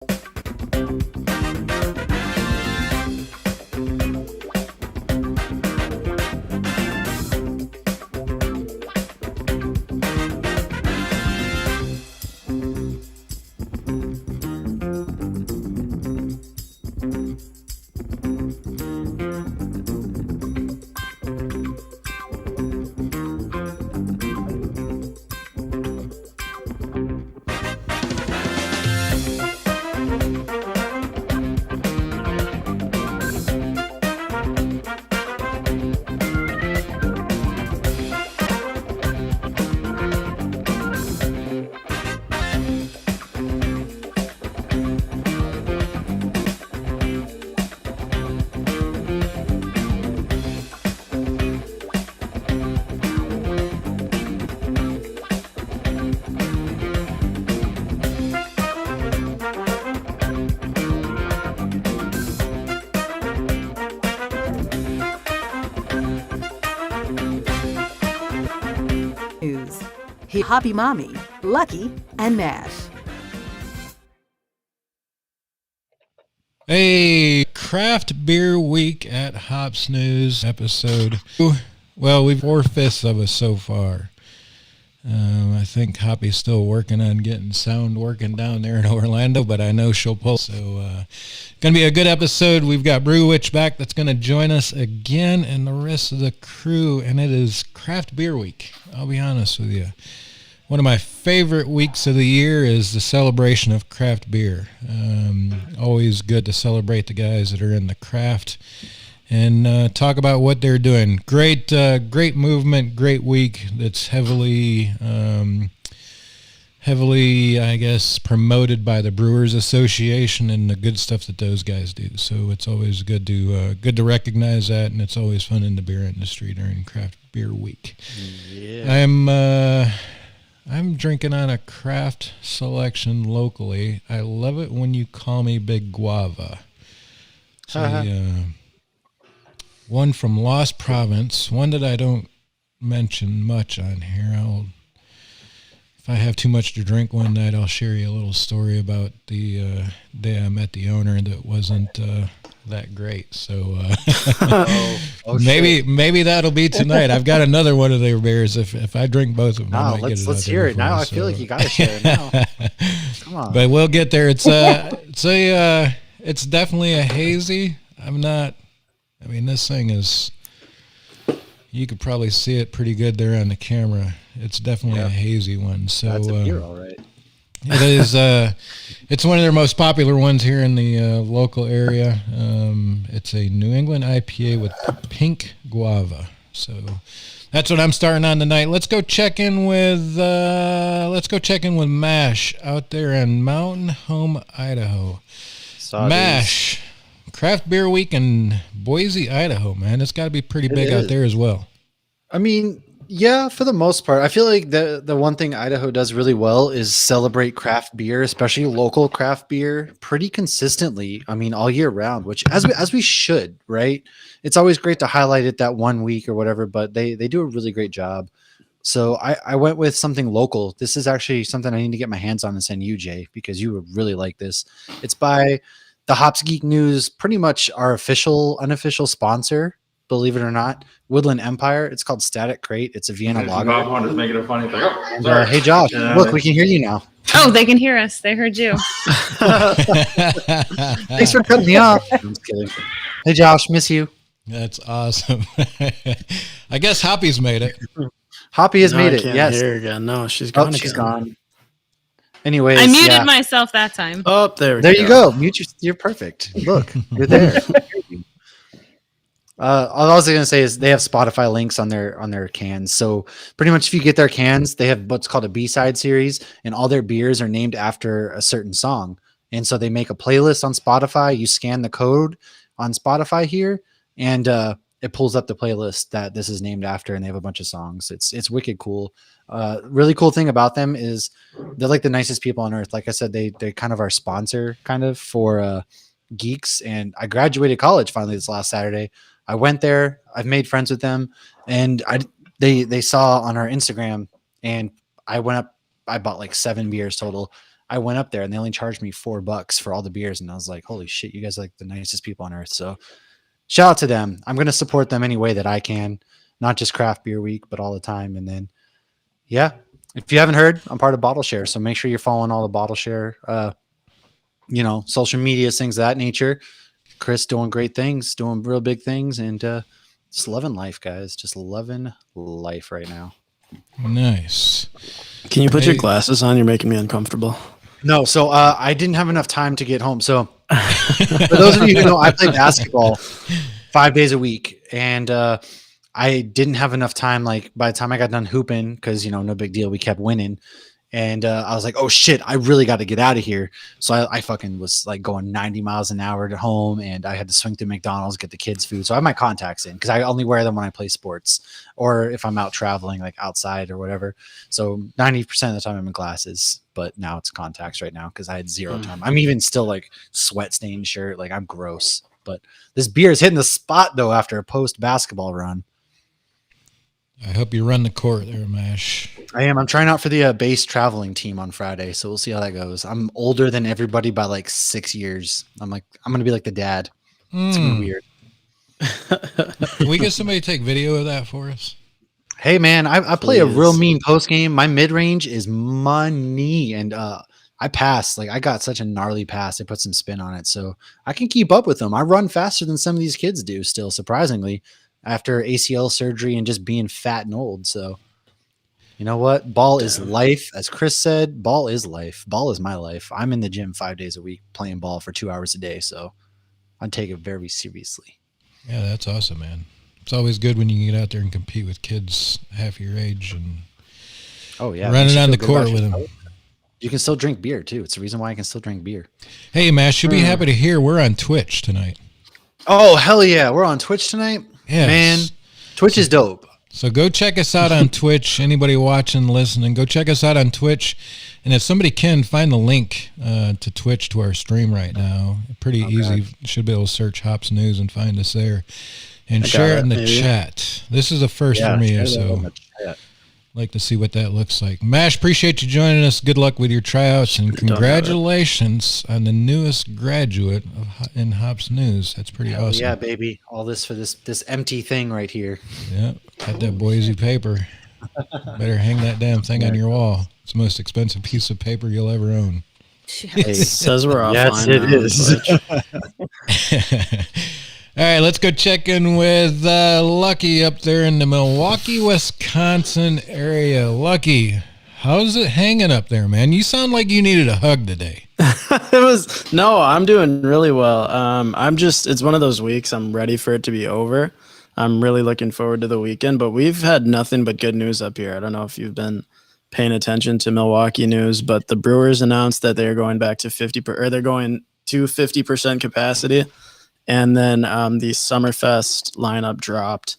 News. Hoppy Mommy, Lucky, and Mash. Hey, Craft Beer Week at Hops News episode. Well, we've 4/5 of us so far. I think Hoppy's still working on getting sound working down there in Orlando, but I know she'll pull. So, going to be a good episode. We've got Brew Witch back that's going to join us again and the rest of the crew, and it is Craft Beer Week. I'll be honest with you. One of my favorite weeks of the year is the celebration of craft beer. Always good to celebrate the guys that are in the craft and talk about what they're doing. Great movement, great week that's heavily, I guess, promoted by the Brewers Association and the good stuff that those guys do. So it's always good to recognize that, and it's always fun in the beer industry during Craft Beer Week. Yeah. I'm drinking on a craft selection locally. I love it when you call me Big Guava. One from Lost Province, one that I don't mention much on here. If I have too much to drink one night, I'll share you a little story about the day I met the owner that wasn't that great. So maybe that'll be tonight. I've got another one of their beers. If I drink both of them, let's hear it now. I feel like you got to share it now. Come on, but we'll get there. It's definitely a hazy. This thing is. You could probably see it pretty good there on the camera. It's definitely a hazy one. So that's a beer, all right. It is. It's one of their most popular ones here in the local area. It's a New England IPA with pink guava. So that's what I'm starting on tonight. Let's go check in with Mash out there in Mountain Home, Idaho. Mash. Craft Beer Week in Boise, Idaho, man. It's got to be pretty big out there as well. I mean, yeah, for the most part. I feel like the one thing Idaho does really well is celebrate craft beer, especially local craft beer, pretty consistently. I mean, all year round, which as we should, right? It's always great to highlight it that 1 week or whatever, but they do a really great job. So I went with something local. This is actually something I need to get my hands on and send you, Jay, because you would really like this. It's by the Hops Geek News, pretty much our unofficial sponsor, believe it or not, Woodland Empire. It's called Static Crate. It's a Vienna lager. Just make it a funny thing. Hey, Josh, look, we can hear you now. Oh, they can hear us. They heard you. Thanks for cutting me off. I'm just kidding. Hey, Josh, miss you. That's awesome. I guess Hoppy's made it. Hoppy has made it. Yes. Hear her again. No, she's gone. She's gone. Anyways, I muted myself that time. Oh, there you go. You're perfect. Look, you're there. All I was going to say is they have Spotify links on their cans. So pretty much if you get their cans, they have what's called a B-side series, and all their beers are named after a certain song. And so they make a playlist on Spotify. You scan the code on Spotify here, and it pulls up the playlist that this is named after, and they have a bunch of songs. It's wicked cool. Really cool thing about them is they're like the nicest people on earth. Like I said, they kind of our sponsor kind of for geeks. And I graduated college finally this last Saturday. I went there. I've made friends with them, and they saw on our Instagram, and I went up. I bought like 7 beers total. I went up there and they only charged me $4 for all the beers. And I was like, holy shit, you guys are like the nicest people on earth. So shout out to them. I'm going to support them any way that I can, not just craft beer week, but all the time. And then, yeah, if you haven't heard, I'm part of Bottle Share. So make sure you're following all the Bottle Share, social media, things of that nature. Chris doing great things, doing real big things, and just loving life, guys. Just loving life right now. Nice. Can you put your glasses on? You're making me uncomfortable. No, so I didn't have enough time to get home. So for those of you who know, I play basketball 5 days a week, and I didn't have enough time. Like by the time I got done hooping, because no big deal, we kept winning. And I was like, oh shit, I really got to get out of here. So I fucking was like going 90 miles an hour to home, and I had to swing to McDonald's, get the kids food. So I have my contacts in because I only wear them when I play sports or if I'm out traveling, like outside or whatever. So 90% of the time I'm in glasses, but now it's contacts right now because I had zero time. I'm even still like sweat stained shirt. Like I'm gross, but this beer is hitting the spot though after a post basketball run. I hope you run the court there, Mash. I am. I'm trying out for the base traveling team on Friday, so we'll see how that goes. I'm older than everybody by like 6 years. I'm going to be like the dad. It's gonna be weird. Can we get somebody to take video of that for us? Hey, man, I play a real mean post game. My mid range is money, and I passed. Like I got such a gnarly pass. I put some spin on it, so I can keep up with them. I run faster than some of these kids do still, surprisingly, after ACL surgery and just being fat and old. So you know what? Ball is life. As Chris said, ball is life. Ball is my life. I'm in the gym 5 days a week playing ball for 2 hours a day. So I take it very seriously. Yeah, that's awesome, man. It's always good when you can get out there and compete with kids half your age and running on the court with them. You can still drink beer too. It's the reason why I can still drink beer. Hey, Mash, you'll be happy to hear we're on Twitch tonight. Oh, hell yeah. We're on Twitch tonight? Yes. Man, Twitch is dope. So go check us out on Twitch. Anybody watching, listening, go check us out on Twitch. And if somebody can, find the link to Twitch to our stream right now. Pretty easy. You should be able to search Hops News and find us there. And share it in the chat. This is a first for me, so like to see what that looks like. Mash, appreciate you joining us. Good luck with your tryouts, and congratulations on the newest graduate in Hops News. That's pretty awesome. Yeah, baby. All this for this empty thing right here. Yeah, got that Boise paper. Better hang that damn thing on your wall. It's the most expensive piece of paper you'll ever own. It says we're offline. Yes, it is. All right, let's go check in with Lucky up there in the Milwaukee, Wisconsin area. Lucky, how's it hanging up there, man? You sound like you needed a hug today. I'm doing really well. It's one of those weeks I'm ready for it to be over. I'm really looking forward to the weekend, but we've had nothing but good news up here. I don't know if you've been paying attention to Milwaukee news, but the Brewers announced that they're going back to 50% capacity. And then the Summerfest lineup dropped.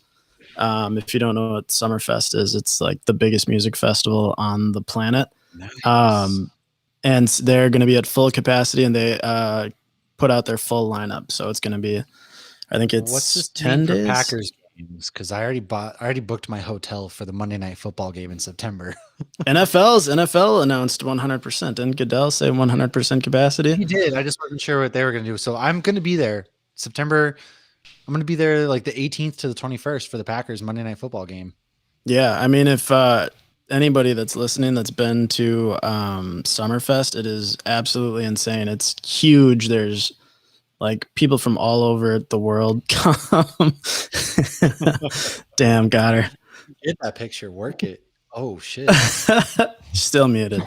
If you don't know what Summerfest is, it's like the biggest music festival on the planet. Nice. And they're going to be at full capacity, and they put out their full lineup. So it's going to be, I think it's what's this 10 days. Packers games, because I already booked my hotel for the Monday Night Football game in September. NFL announced 100%. Didn't Goodell say 100% capacity? He did. I just wasn't sure what they were going to do. So I'm going to be there. September, I'm going to be there like the 18th to the 21st for the Packers Monday Night Football game. Yeah, I mean, if anybody that's listening that's been to Summerfest, it is absolutely insane. It's huge. There's like people from all over the world come. Damn, got her. Get that picture. Work it. Oh, shit. Still muted.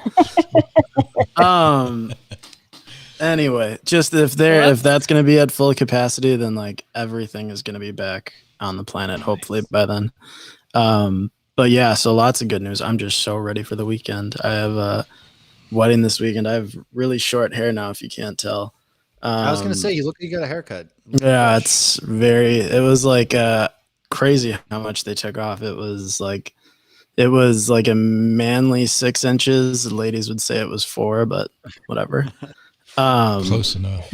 Anyway, just if that's going to be at full capacity, then like everything is going to be back on the planet, hopefully by then. But yeah, so lots of good news. I'm just so ready for the weekend. I have a wedding this weekend. I have really short hair now, if you can't tell. I was going to say, you look like you got a haircut. Yeah, it was like crazy how much they took off. It was like a manly 6 inches. The ladies would say it was 4, but whatever. Close enough.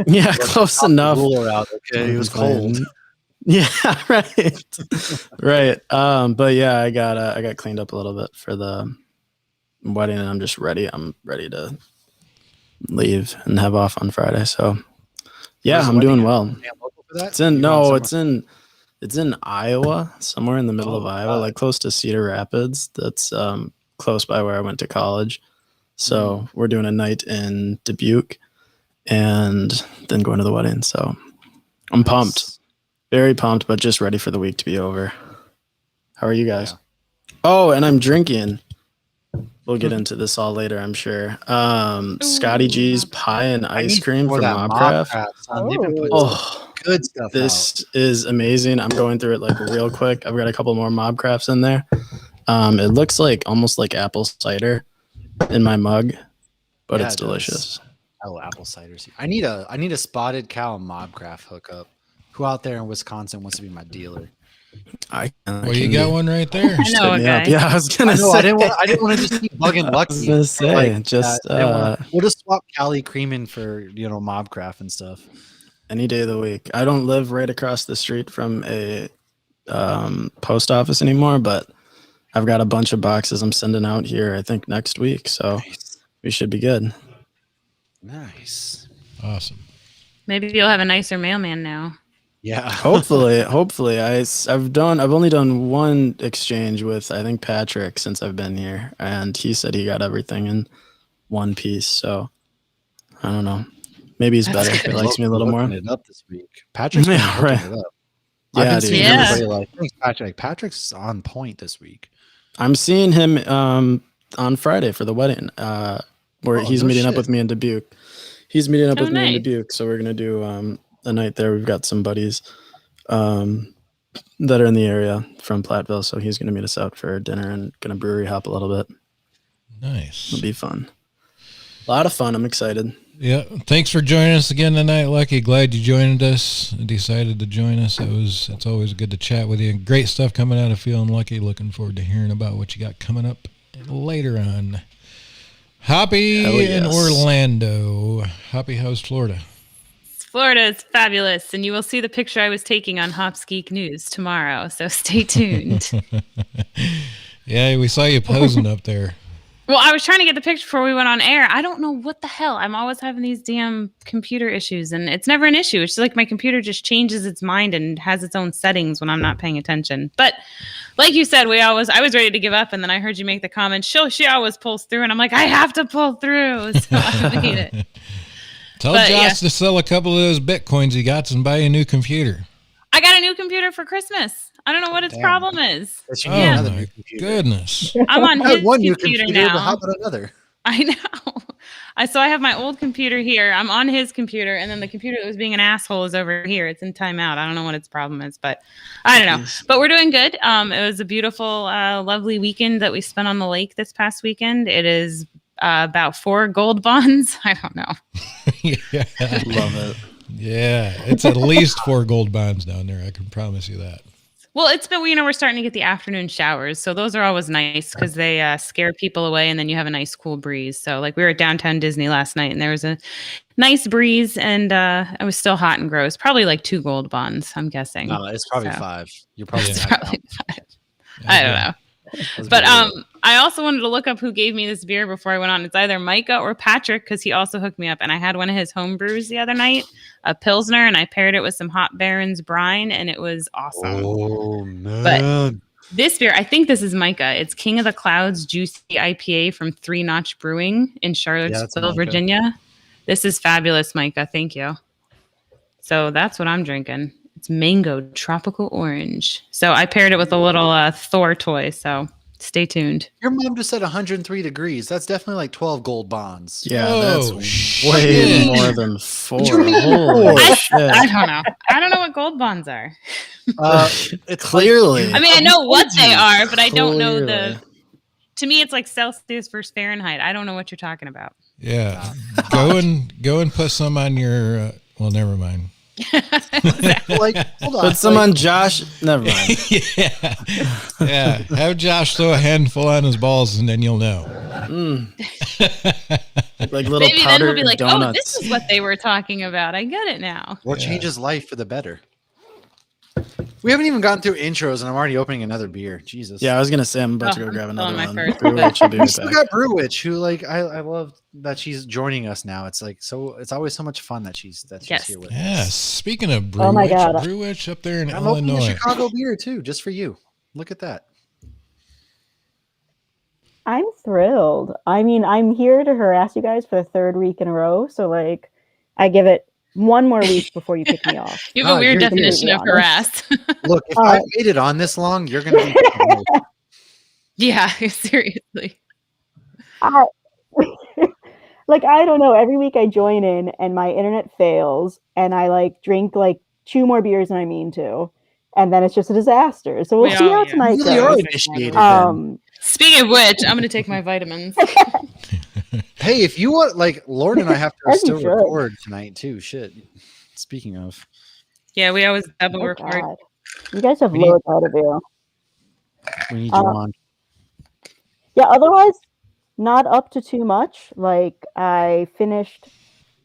Yeah, close enough. Okay, it was cold. Yeah, right. Right. But yeah, I got cleaned up a little bit for the wedding, and I'm just ready. I'm ready to leave and have off on Friday. So yeah, Where's the I'm doing wedding at? well. Damn local for that? It's in You're no, going it's in Iowa, somewhere in the middle of Iowa, like close to Cedar Rapids. That's close by where I went to college. So we're doing a night in Dubuque and then going to the wedding. So I'm pumped, very pumped, but just ready for the week to be over. How are you guys? Yeah. Oh, and I'm drinking. We'll get into this all later, I'm sure. Scotty G's pie and ice cream from Mobcraft. Oh, good stuff. this is amazing. I'm going through it like real quick. I've got a couple more Mobcrafts in there. It looks like almost like apple cider in my mug, but Yeah, it's it does. delicious. Oh, apple cider. I need a Spotted Cow Mobcraft hookup. Who out there in Wisconsin wants to be my dealer? Well, you got one right there. I know a guy. Yeah, I was gonna say. I didn't want to just keep bugging Lucky. I was gonna say, we'll just swap Cali Creamin for Mobcraft and stuff. any day of the week. I don't live right across the street from a post office anymore, but I've got a bunch of boxes I'm sending out here, I think next week. So we should be good. Nice. Awesome. Maybe you'll have a nicer mailman now. Yeah. Hopefully. I've only done one exchange with, I think, Patrick since I've been here, and he said he got everything in one piece. So I don't know. Maybe he's better if he likes me a little more. It up this week. Patrick's been Yeah, hooking right. it up. Yeah, I've been dude. seeing Yeah. everybody like, thanks, Patrick. Patrick's on point this week. I'm seeing him on Friday for the wedding, where he's no meeting up shit. with me in Dubuque. He's meeting up Oh, with me in nice. Dubuque, so we're gonna do a night there. We've got some buddies that are in the area from Platteville, so he's gonna meet us out for dinner and gonna brewery hop a little bit. Nice. It'll be fun. A lot of fun. I'm excited. Yeah. Thanks for joining us again tonight, Lucky. Glad you joined us. Decided to join us. It's always good to chat with you. Great stuff coming out of Feeling Lucky. Looking forward to hearing about what you got coming up later on. Hoppy Hell in yes. Orlando. Hoppy, how's Florida? Florida is fabulous, and you will see the picture I was taking on Hops Geek News tomorrow. So stay tuned. Yeah, we saw you posing up there. Well, I was trying to get the picture before we went on air. I don't know what the hell. I'm always having these damn computer issues, and it's never an issue. It's just like my computer just changes its mind and has its own settings when I'm not paying attention. But like you said, I was ready to give up, and then I heard you make the comment, she always pulls through, and I'm like, I have to pull through. So I made it. Tell But, Josh yeah. to sell a couple of those Bitcoins he got and buy a new computer. I got a new computer for Christmas. I don't know what its Damn. problem is. But you Oh need another my new computer. goodness. I'm on I had his one new computer computer, but how now. about another? I know. So I have my old computer here. I'm on his computer, and then the computer that was being an asshole is over here. It's in timeout. I don't know what its problem is, but I don't know. But we're doing good. It was a beautiful, lovely weekend that we spent on the lake this past weekend. It is about 4 gold bonds. I don't know. Yeah. Love it. Yeah. It's at least 4 gold bonds down there. I can promise you that. Well, it's been, we're starting to get the afternoon showers. So those are always nice because they scare people away, and then you have a nice cool breeze. So like we were at downtown Disney last night, and there was a nice breeze, and it was still hot and gross. Probably like 2 gold bonds, I'm guessing. No, it's probably So. 5. You're probably It's not probably 5. I don't know. But I also wanted to look up who gave me this beer before I went on. It's either Micah or Patrick, because he also hooked me up. And I had one of his home brews the other night, a Pilsner, and I paired it with some Hot Barons brine, and it was awesome. Oh man. This beer, I think this is Micah. It's King of the Clouds Juicy IPA from 3 Notch Brewing in Charlottesville, Micah. Virginia. This is fabulous, Micah. Thank you. So that's what I'm drinking. It's mango tropical orange. So I paired it with a little Thor toy. So stay tuned. Your mom just said 103 degrees. That's definitely like 12 gold bonds. Yeah, Oh, that's shit. way more than 4. What do you mean Holy 4? shit. I don't know. I don't know what gold bonds are. It's Clearly. I mean, I know what they are, but I don't know Clearly. to me, it's like Celsius versus Fahrenheit. I don't know what you're talking about. Yeah. Go and put some on your, well, never mind. like, hold on. Put some on Josh. Never mind. Yeah. Yeah. Have Josh throw a handful on his balls and then you'll know. Like little Maybe then powdered he'll be like, donuts. oh, this is what they were talking about. I get it now. What changes life for the better? We haven't even gotten through intros, and I'm already opening another beer. Jesus. Yeah, I was gonna say I'm about to Oh, go I'm grab still on another my one. first. Brew Witch will be We right still back. got Brew Witch, who like I love that she's joining us now. It's like so. It's always so much fun that she's Yes. here with Yeah, us. speaking of Oh my God. Brew Witch up there in I'm opening a Illinois. Chicago beer too, just for you. Look at that. I'm thrilled. I mean, I'm here to harass you guys for the third week in a row. So, like, I give it one more week before you pick me off. You have Oh, a weird you're definition of completely harass. Look, if Uh, I've made it on this long, you're gonna be. Yeah, seriously. I, like, I don't know. Every week I join in and my internet fails and I like drink like 2 more beers than I mean to. And then it's just a disaster. So we'll We see all- how yeah. tonight You really are goes. initiated. Speaking of which, I'm going to take my vitamins. Hey, if you want, like, Lauren and I have to As you still should. record tonight too. Shit. Speaking of, Yeah, we always double Oh, record. God. You guys have We need- loads out of you. we need you on. Yeah, otherwise, not up to too much. Like, I finished.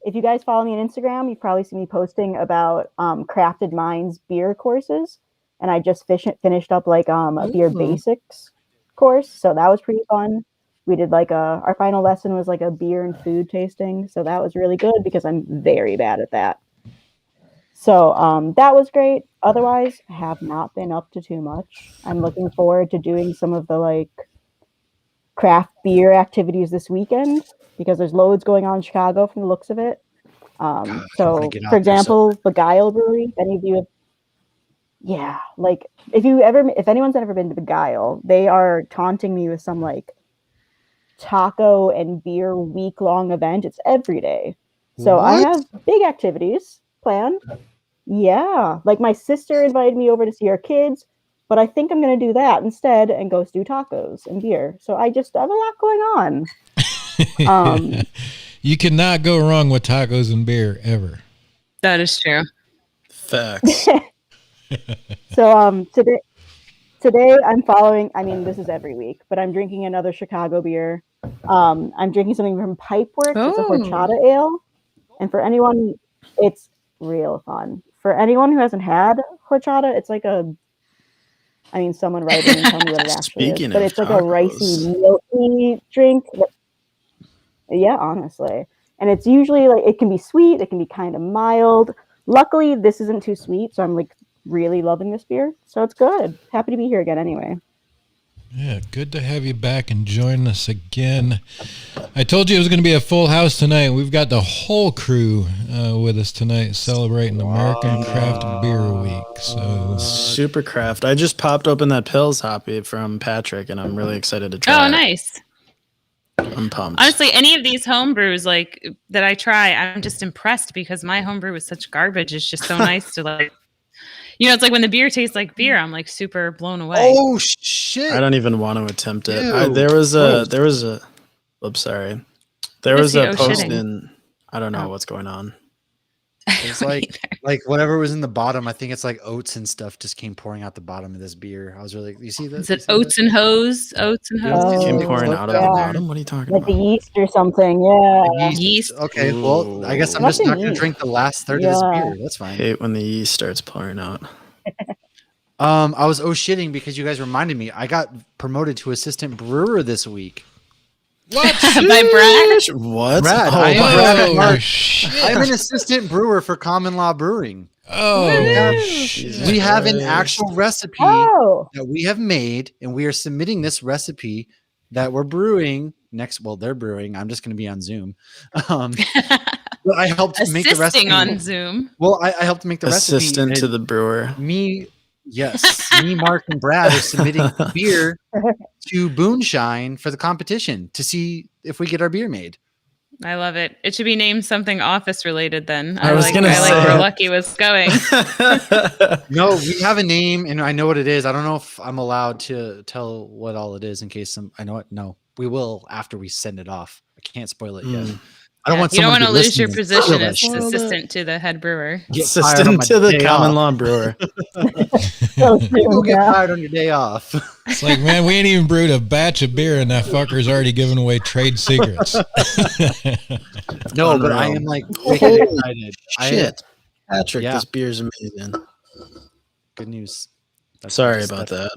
If you guys follow me on Instagram, you've probably seen me posting about Crafted Minds beer courses, and I just finished up like a beer Ooh. basics course, so that was pretty fun. We did like our final lesson was like a beer and food tasting, so that was really good because I'm very bad at that. So that was great. Otherwise, have not been up to too much. I'm looking forward to doing some of the like craft beer activities this weekend because there's loads going on in Chicago from the looks of it. I So, wanna get out for there so example, Beguile Brewery. If any of you have, yeah, like if anyone's ever been to Beguile, they are taunting me with some like taco and beer week-long event. It's every day. So I What? have big activities planned. Yeah, like my sister invited me over to see her kids, but I think I'm going to do that instead and go do tacos and beer. So I just have a lot going on. You cannot go wrong with tacos and beer ever. That is true. Facts. So today I'm following. I mean, this is every week, but I'm drinking another Chicago beer. I'm drinking something from Pipeworks. It's a Oh. horchata ale, and for anyone, it's real fun. For anyone who hasn't had horchata, it's like a. I mean, someone write in and tell me what it actually Speaking is, but of it's like a tacos. ricey, milky drink. Yeah, honestly, and it's usually like it can be sweet, it can be kind of mild. Luckily, this isn't too sweet, so I'm like really loving this beer. So it's good. Happy to be here again. Anyway. Yeah, good to have you back and join us again. I told you it was going to be a full house tonight. We've got the whole crew with us tonight celebrating American Craft Beer Week. So Super craft. I just popped open that Pils Hoppy from Patrick, and I'm really excited to try Oh, it. nice. I'm pumped. Honestly, any of these home brews like that I try, I'm just impressed because my home brew is such garbage. It's just so nice to like, it's like when the beer tastes like beer, I'm like super blown away. Oh shit! I don't even want to attempt it. Ew, There was gross. a. Oops, sorry. There What was is a he post shitting? in. I don't know Oh. what's going on. It's like whatever was in the bottom. I think it's like oats and stuff just came pouring out the bottom of this beer. I was really, you see that? Is it oats and hose? Oats and hose? Oh, Came it pouring was out of down the there. bottom. What are you talking Like the about? yeast or something, yeah. Yeast. Okay, well, I guess I'm just Nothing not going to yeast. drink the last third of this Yeah. beer. That's fine. Hate when the yeast starts pouring out. I was shitting because you guys reminded me. I got promoted to assistant brewer this week. By Brad? What? Brad, Oh, I am my Brad God. at Mark. shit. I'm an assistant brewer for Common Law Brewing. Oh, Jesus We have an Christ. actual recipe Oh, that we have made, and we are submitting this recipe that we're brewing next. Well, they're brewing. I'm just going to be on Zoom. But I helped make the recipe. Assisting on Zoom. Well, I helped make the recipe. Assistant to and the brewer. me, Mark, and Brad are submitting the beer to Boonshine for the competition to see if we get our beer made. I love it. It should be named something office related then. I was gonna like say. where Lucky was going. No, we have a name, and I know what it is. I don't know if I'm allowed to tell what all it is in case I know it. No, we will after we send it off. I can't spoil it yet. I don't want You don't someone want to be lose your listening and position steal that as shit. assistant to the head brewer. Get fired on Assistant my to the day common off. law brewer. so You go soon, get yeah. fired on your day off. it's like, man, we ain't even brewed a batch of beer and that fucker's already giving away trade secrets. No, but I Unreal. am like Holy wicked excited. Shit. Patrick, Yeah. this beer's amazing. Good news. Sorry about that.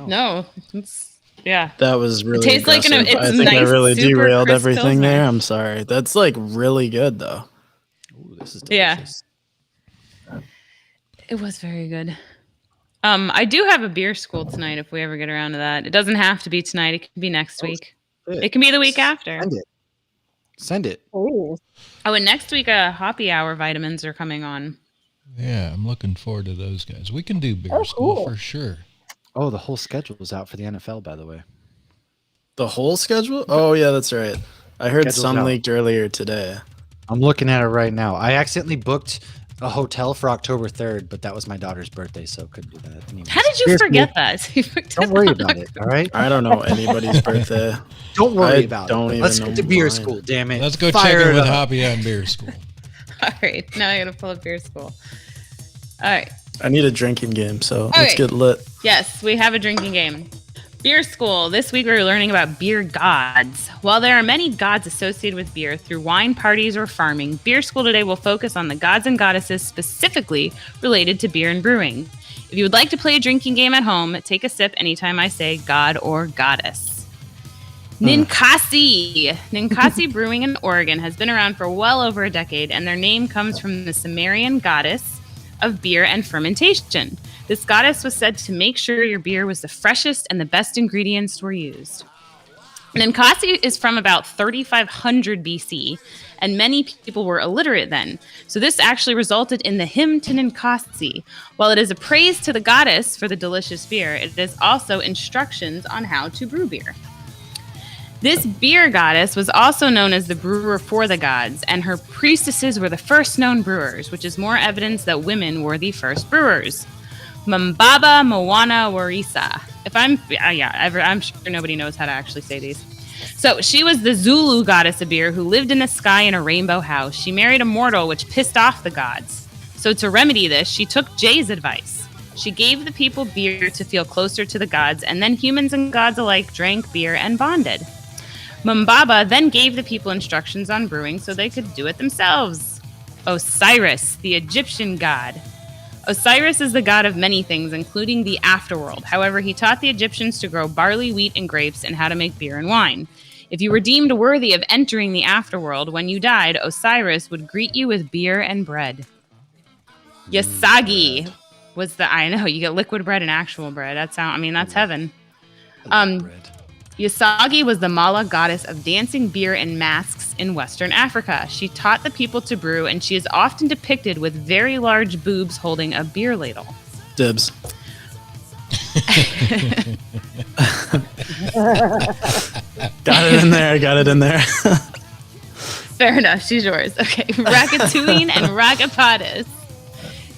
No, it's, yeah. That was really tastes like aggressive. it's I think I nice, really super derailed crisp everything Pilsner. there. I'm sorry. That's like really good though. Ooh, this is Yeah. delicious. It was very good. I do have a beer school tonight if we ever get around to that. It doesn't have to be tonight. It can be next week. Good. It can be the week after. Send it. Send it. Please. Oh, and next week, Hoppy Hour vitamins are coming on. Yeah, I'm looking forward to those guys. We can do beer Oh, school cool. for sure. Oh, the whole schedule is out for the NFL, by the way. The whole schedule? Oh yeah, that's right. I heard Schedule's some out. leaked earlier today. I'm looking at it right now. I accidentally booked a hotel for October 3rd, but that was my daughter's birthday, so couldn't do that. Anyways. How did you Beer forget school. that? You picked Don't it worry up. about it, all right? I don't know anybody's birthday. Don't worry I about don't it. even Let's know get to beer mine. school, damn it. Let's go Fire check in it with up. Hoppy on beer school. All right, now I gotta pull up beer school. All right. I need a drinking game, so let's Okay. get lit. Yes, we have a drinking game. Beer school. This week we're learning about beer gods. While there are many gods associated with beer through wine parties or farming, beer school today will focus on the gods and goddesses specifically related to beer and brewing. If you would like to play a drinking game at home, take a sip anytime I say god or goddess. Ninkasi. Ninkasi Brewing in Oregon has been around for well over a decade, and their name comes from the Sumerian goddess of beer and fermentation. This goddess was said to make sure your beer was the freshest and the best ingredients were used. Ninkasi is from about 3500 BC, and many people were illiterate then. So this actually resulted in the hymn to Ninkasi. While it is a praise to the goddess for the delicious beer, it is also instructions on how to brew beer. This beer goddess was also known as the brewer for the gods, and her priestesses were the first known brewers, which is more evidence that women were the first brewers. Mambaba Moana Warisa. I'm sure nobody knows how to actually say these. So she was the Zulu goddess of beer who lived in the sky in a rainbow house. She married a mortal, which pissed off the gods. So to remedy this, she took Jay's advice. She gave the people beer to feel closer to the gods, and then humans and gods alike drank beer and bonded. Mambaba then gave the people instructions on brewing so they could do it themselves. Osiris, the Egyptian god. Osiris is the god of many things, including the afterworld. However, he taught the Egyptians to grow barley, wheat, and grapes and how to make beer and wine. If you were deemed worthy of entering the afterworld when you died, Osiris would greet you with beer and bread. Yasagi was I know, you get liquid bread and actual bread. That's heaven. Bread. Yasagi was the Mala goddess of dancing, beer, and masks in Western Africa. She taught the people to brew, and she is often depicted with very large boobs holding a beer ladle. Dibs. Got it in there. Fair enough, she's yours. Okay, Ratatouille and Ragapatas.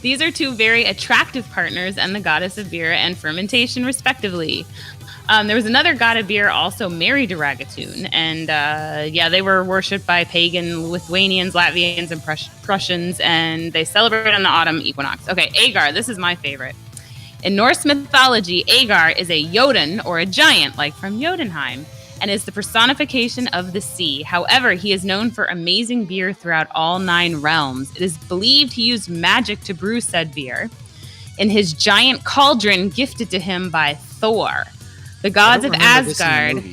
These are two very attractive partners and the goddess of beer and fermentation, respectively. There was another god of beer also married to Ragatoon, and they were worshipped by pagan Lithuanians, Latvians, and Prussians, and they celebrated on the autumn equinox. Okay, Agar, this is my favorite. In Norse mythology, Agar is a Jotun, or a giant, like from Jotunheim, and is the personification of the sea. However, he is known for amazing beer throughout all 9 realms. It is believed he used magic to brew said beer in his giant cauldron gifted to him by Thor. The gods of Asgard.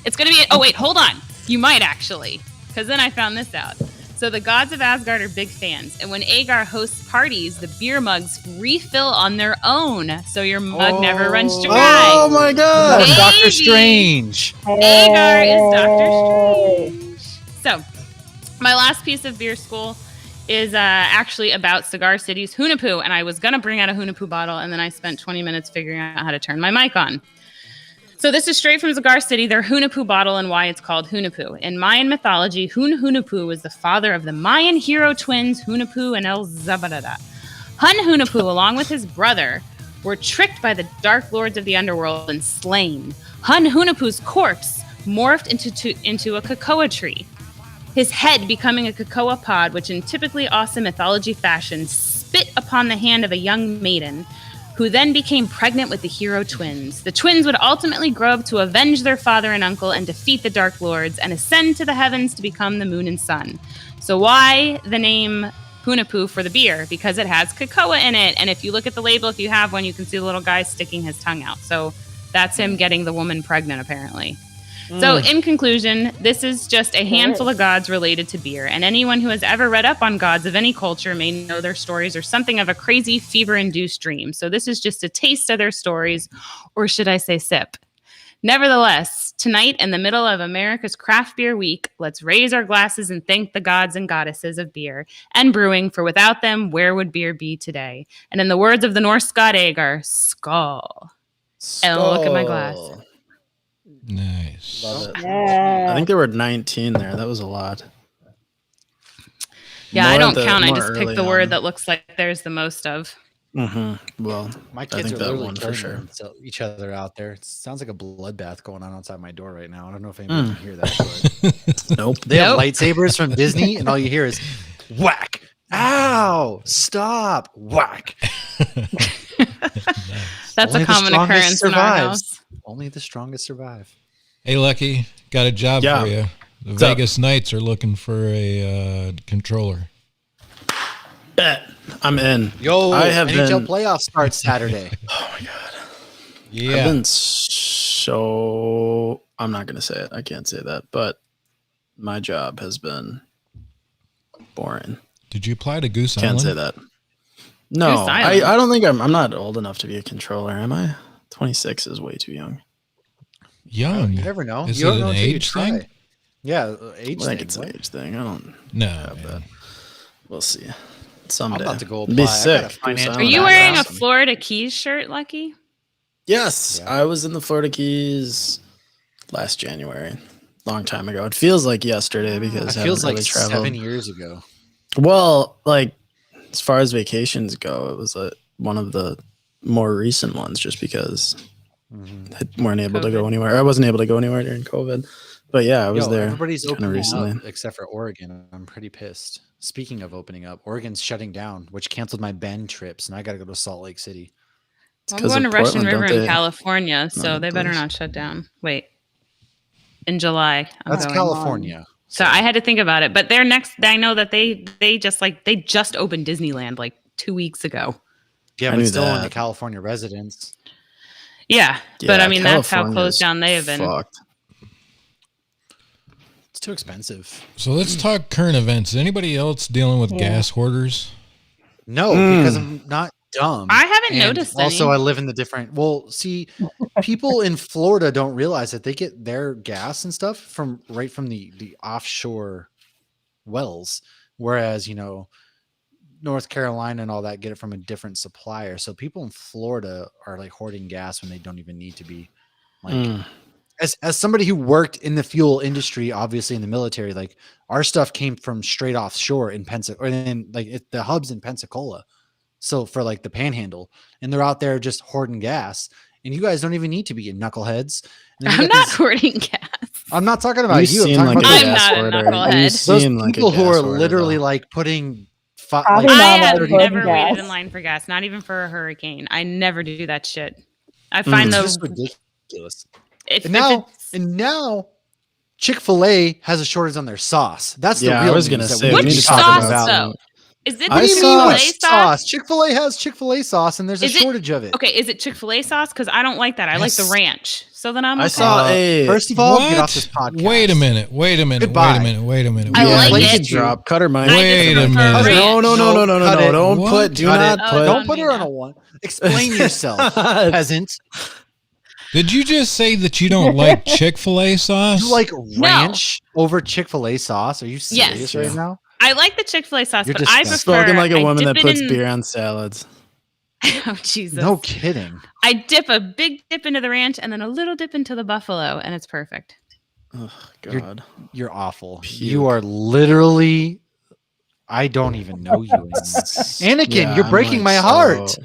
It's going to be... Oh, wait, hold on. You might actually, because then I found this out. So the gods of Asgard are big fans, and when Agar hosts parties, the beer mugs refill on their own, so your mug never runs dry. Oh my god! Hey. Doctor Maybe. Strange. Agar is Doctor Strange. So, my last piece of beer school is actually about Cigar City's Hunahpu, and I was going to bring out a Hunahpu bottle, and then I spent 20 minutes figuring out how to turn my mic on. So this is straight from Cigar City, their Hunahpu bottle, and why it's called Hunahpu. In Mayan mythology, Hunahpu was the father of the Mayan hero twins Hunahpu and El Zabadada. Hunahpu, along with his brother, were tricked by the dark lords of the underworld and slain. Hunahpu's corpse morphed into a cocoa tree, his head becoming a cocoa pod, which in typically awesome mythology fashion spit upon the hand of a young maiden, who then became pregnant with the hero twins. The twins would ultimately grow up to avenge their father and uncle and defeat the Dark Lords and ascend to the heavens to become the moon and sun. So why the name Hunahpu for the beer because it has cocoa in it. And if you look at the label, if you have one, you can see the little guy sticking his tongue out. So that's him getting the woman pregnant, apparently. So in conclusion, this is just a handful of gods related to beer, and anyone who has ever read up on gods of any culture may know their stories are something of a crazy fever-induced dream. So this is just a taste of their stories, or should I say sip. Nevertheless, tonight in the middle of America's Craft Beer Week, let's raise our glasses and thank the gods and goddesses of beer and brewing, for without them, where would beer be today? And in the words of the Norse god Agar, skål. And look at my glass. Nice. Love it. Yeah. I think there were 19 there. That was a lot. Yeah, More I don't the- count. I more just pick early the word on. that looks like there's the most of. Well, My I kids think are that literally one for killing sure. each other out there. It sounds like a bloodbath going on outside my door right now. I don't know if anybody can hear that. But Nope. they have Nope. lightsabers from Disney, and all you hear is whack. Ow! Stop! Whack! That's Only a the common strongest occurrence in our house. Only the strongest survive. Hey, Lucky, got a job Yeah. for you. The What's up? Vegas Knights are looking for a controller. Bet. I'm in. Yo, I have NHL been- playoffs start Saturday. I've Yeah. been so. I'm not going to say it. I can't say that. But my job has been boring. Did you apply to Goose Can't Island? say that. No, Goose Island. I don't think I'm not old enough to be a controller, am I? 26 is way too young. Young. You never know. Is You it don't know an until you age try. thing? Yeah, age I think thing. it's an What? age thing. I don't No. have that. We'll see. Someday. I'm about to go Be apply. I got a sick. financial Are you Oh, wearing a awesome. Florida Keys shirt, Lucky? Yes, Yeah. I was in the Florida Keys last January. Long time ago. It feels like yesterday because It I feels haven't like really traveled. 7 years ago. Well, like as far as vacations go, it was one of the more recent ones, just because I weren't able to go COVID. anywhere. I wasn't able to go anywhere during COVID. But yeah, I was Yo, there. Everybody's kinda opening recently. up except for Oregon. I'm pretty pissed. Speaking of opening up, Oregon's shutting down, which canceled my Bend trips, and I got to go to Salt Lake City. I'm 'cause going to of Russian Portland, River don't in they? California, so No, they better please. not shut down. Wait. In July. I'm That's going. California. So I had to think about it. But they're next. I know that they just opened Disneyland like 2 weeks ago. Yeah, I but knew still only that. California residents. Yeah. But Yeah, I mean, that's how California closed is down they have been. fucked. It's too expensive. So let's talk current events. Is anybody else dealing with Yeah. gas hoarders? No, because I'm not dumb. I haven't And noticed Also, any. I live in the different. Well, see, people in Florida don't realize that they get their gas and stuff from the offshore wells, whereas North Carolina and all that get it from a different supplier. So people in Florida are like hoarding gas when they don't even need to be. Like, as somebody who worked in the fuel industry, obviously in the military, like our stuff came from straight offshore in Pensacola, or then the hubs in Pensacola. So for like the Panhandle, and they're out there just hoarding gas, and you guys don't even need to be knowledgeable. And then you I'm got not these- hoarding gas. I'm not talking about you. I'm seem talking like about a I'm those- gas not a hoarder. knucklehead. You those seem like a people who gas are hoarder, literally though. like putting. Probably like, not I about have the hoarding never waited gas. in line for gas, not even for a hurricane. I never do that shit. I it's find just those ridiculous. if And now, Chick-fil-A has a shortage on their sauce. That's Yeah, the I real was gonna news that say, we Which need to need to talk talk sauce about. though? Is it I the saw Chick-fil-A sauce? Chick-fil-A has Chick-fil-A sauce, and there's a Is it- shortage of it. Okay, is it Chick-fil-A sauce? Because I don't like that. I like the Yes. ranch. So then I'm okay. I saw a First of all, get What? off this podcast. Wait a minute. Goodbye. Wait a minute. I yeah, like link it. it. Drop. Cut her mic. I Wait just a prefer minute. ranch. No. Cut it. Don't What? put. Do Cut not it. Oh, put. Don't on put me her on now. a one. Explain yourself, peasant. Did you just say that you don't like Chick-fil-A sauce? You like ranch over Chick-fil-A sauce? Are you serious Yes. right now? I like the Chick-fil-A sauce, You're but I disgusting. prefer Spoken like a I woman dip that it puts in- beer on salads. Oh Jesus! No kidding. I dip a big dip into the ranch and then a little dip into the buffalo, and it's perfect. Oh You're- God. You're awful. Puke. You are literally. I don't even know you anymore. Anakin, Yeah, you're I'm breaking like my so- heart.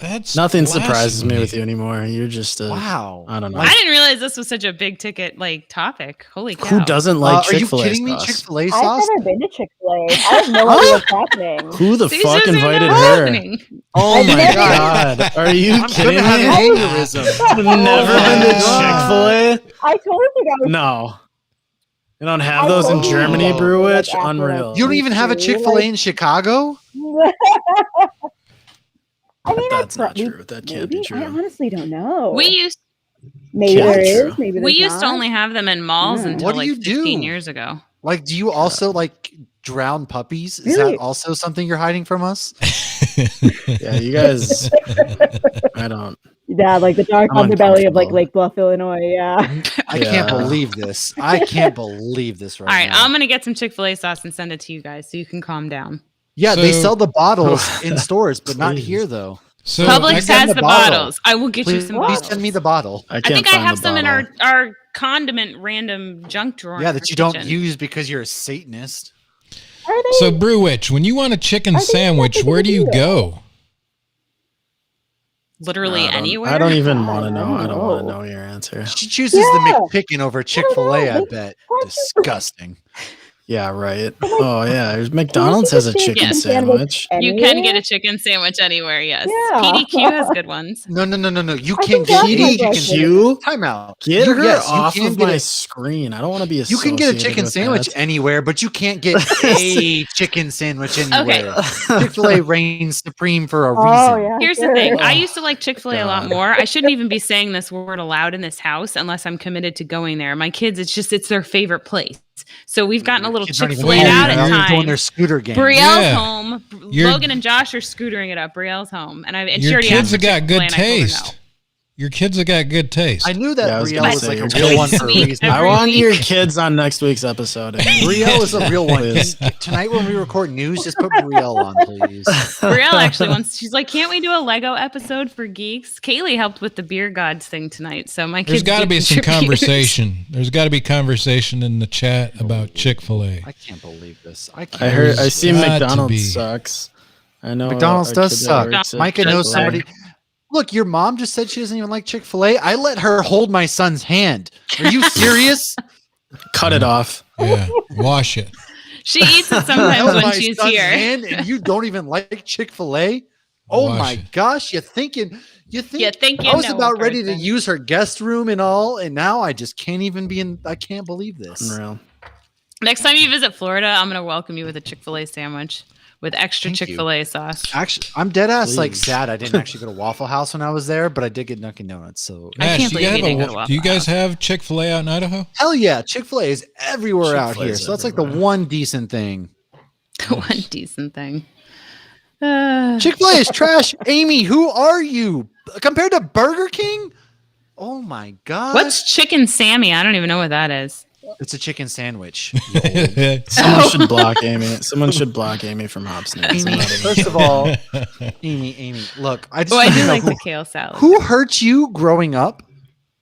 That's Nothing surprises me blasphemy. with you anymore. You're just a. Wow. I don't know. I didn't realize this was such a big ticket topic. Holy cow! Who doesn't like Are you Chick-fil-A kidding me? sauce? Chick-fil-A I've sauce? never been to Chick-fil-A. I have no idea what's happening. Who the See, fuck Susan, invited what's her? happening? Oh I've my never- god. Are you I'm kidding gonna have me? an aneurysm. Never been to God. Chick-fil-A? I told you guys. No. You don't have I those in totally Germany, agree. Brew Like, Witch? after, like, Unreal. You don't even have a Chick-fil-A in Chicago? I mean, That's not we- true. That can't be maybe? true. I honestly don't know. We used maybe Can't there be is. true. Maybe we there's used to not. only have them in malls Mm. until What do like you 15 do? years ago. Like, do you also like drown puppies? Is Really? that also something you're hiding from us? Yeah, you guys. I don't. Yeah, like the dark I'm underbelly of like uncomfortable. Lake Bluff, Illinois. Yeah. I can't Yeah. believe this. I can't believe this right All right, now. I'm gonna get some Chick-fil-A sauce and send it to you guys so you can calm down. Yeah, they So- sell the bottles in stores, but not Please. here though. So Publix send has the the bottle. bottles. I will get you Please, some please bottles. send me the bottle. I I can't think I find have the some in bottle. our condiment random junk drawer. Yeah, in that our you don't kitchen. use because you're a Satanist. Are they? So Brew Witch, when you want a chicken I think sandwich, that's a where good do you idea. go? Literally anywhere. I don't even God, want to I know. don't I don't want to know. know your answer. She chooses Yeah. the McPicken over Chick-fil-A, I know. bet. What? Disgusting. Yeah, right. Oh yeah, there's McDonald's you has a just get chicken chicken sandwich. You can get a chicken sandwich anywhere. Yes. Yeah. PDQ has good ones. No. You I can't think get that's any my chicken question. sandwich. Time out. Get You- her yes, you off can of get my a- screen. I don't want to be You associated can get a chicken with sandwich that. anywhere, but you can't get a chicken sandwich anywhere. Chick-fil-A reigns supreme for a reason. Oh yeah. Here's sure. the thing. I used to like Chick-fil-A a lot God. more. I shouldn't even be saying this word aloud in this house unless I'm committed to going there. My kids, it's their favorite place. So we've gotten a little Kids aren't even Chick-fil-A going out there. at They're doing times. their scooter game. Brielle's Yeah. home. You're- Logan and Josh are scootering it up. Brielle's home, and she Your already kids asked have for got good Chick-fil-A, and I told her taste. no. Your kids have got good taste. I knew that Yeah, I was Brielle gonna was say, like your a real kids- one for a Sweet. reason. I Every want week. your kids on next week's episode. Brielle is a real one. Tonight when we record news, just put Brielle on, please. Brielle actually wants. She's like, "Can't we do a Lego episode for geeks?" Kaylee helped with the beer gods thing tonight, so my There's kids. got to did be some contribute. conversation. There's got to be conversation in the chat about Chick-fil-A. I can't believe this. I can't. I heard. I There's see got to be. McDonald's sucks. I know McDonald's a does kid that suck. works at Micah knows Chick-fil-A. somebody. Look, your mom just said she doesn't even like Chick-fil-A. I let her hold my son's hand. Are you serious? Cut it off. Yeah, wash it. She eats it I sometimes held when my she's son's here. hand and you don't even like Chick-fil-A? Oh Wash my it. gosh, you think You think you I was know a about ready to person. use her guest room and all, and now I just can't even be in. I can't believe this. Unreal. Next time you visit Florida, I'm gonna welcome you with a Chick-fil-A sandwich with extra Thank you. Chick-fil-A sauce. Actually, I'm dead ass like Please. sad I didn't actually go to Waffle House when I was there, but I did get Dunkin' Donuts. So I can't Nash, believe you didn't go to do you Waffle guys have Chick-fil-A out in Idaho? hell yeah, Chick-fil-A is everywhere out Chick-fil-A here. is So that's like the everywhere. one decent thing. One decent thing. Chick-fil-A is trash. Amy, who are you compared to Burger King? Oh my god, What's Chicken Sammy? I don't even know what that is. It's a chicken sandwich. Someone should block Amy. Someone should block Amy from Hops News. Amy, first of all, Amy, look, I just Oh, I want to do know like the who, kale salad. who hurt you growing up?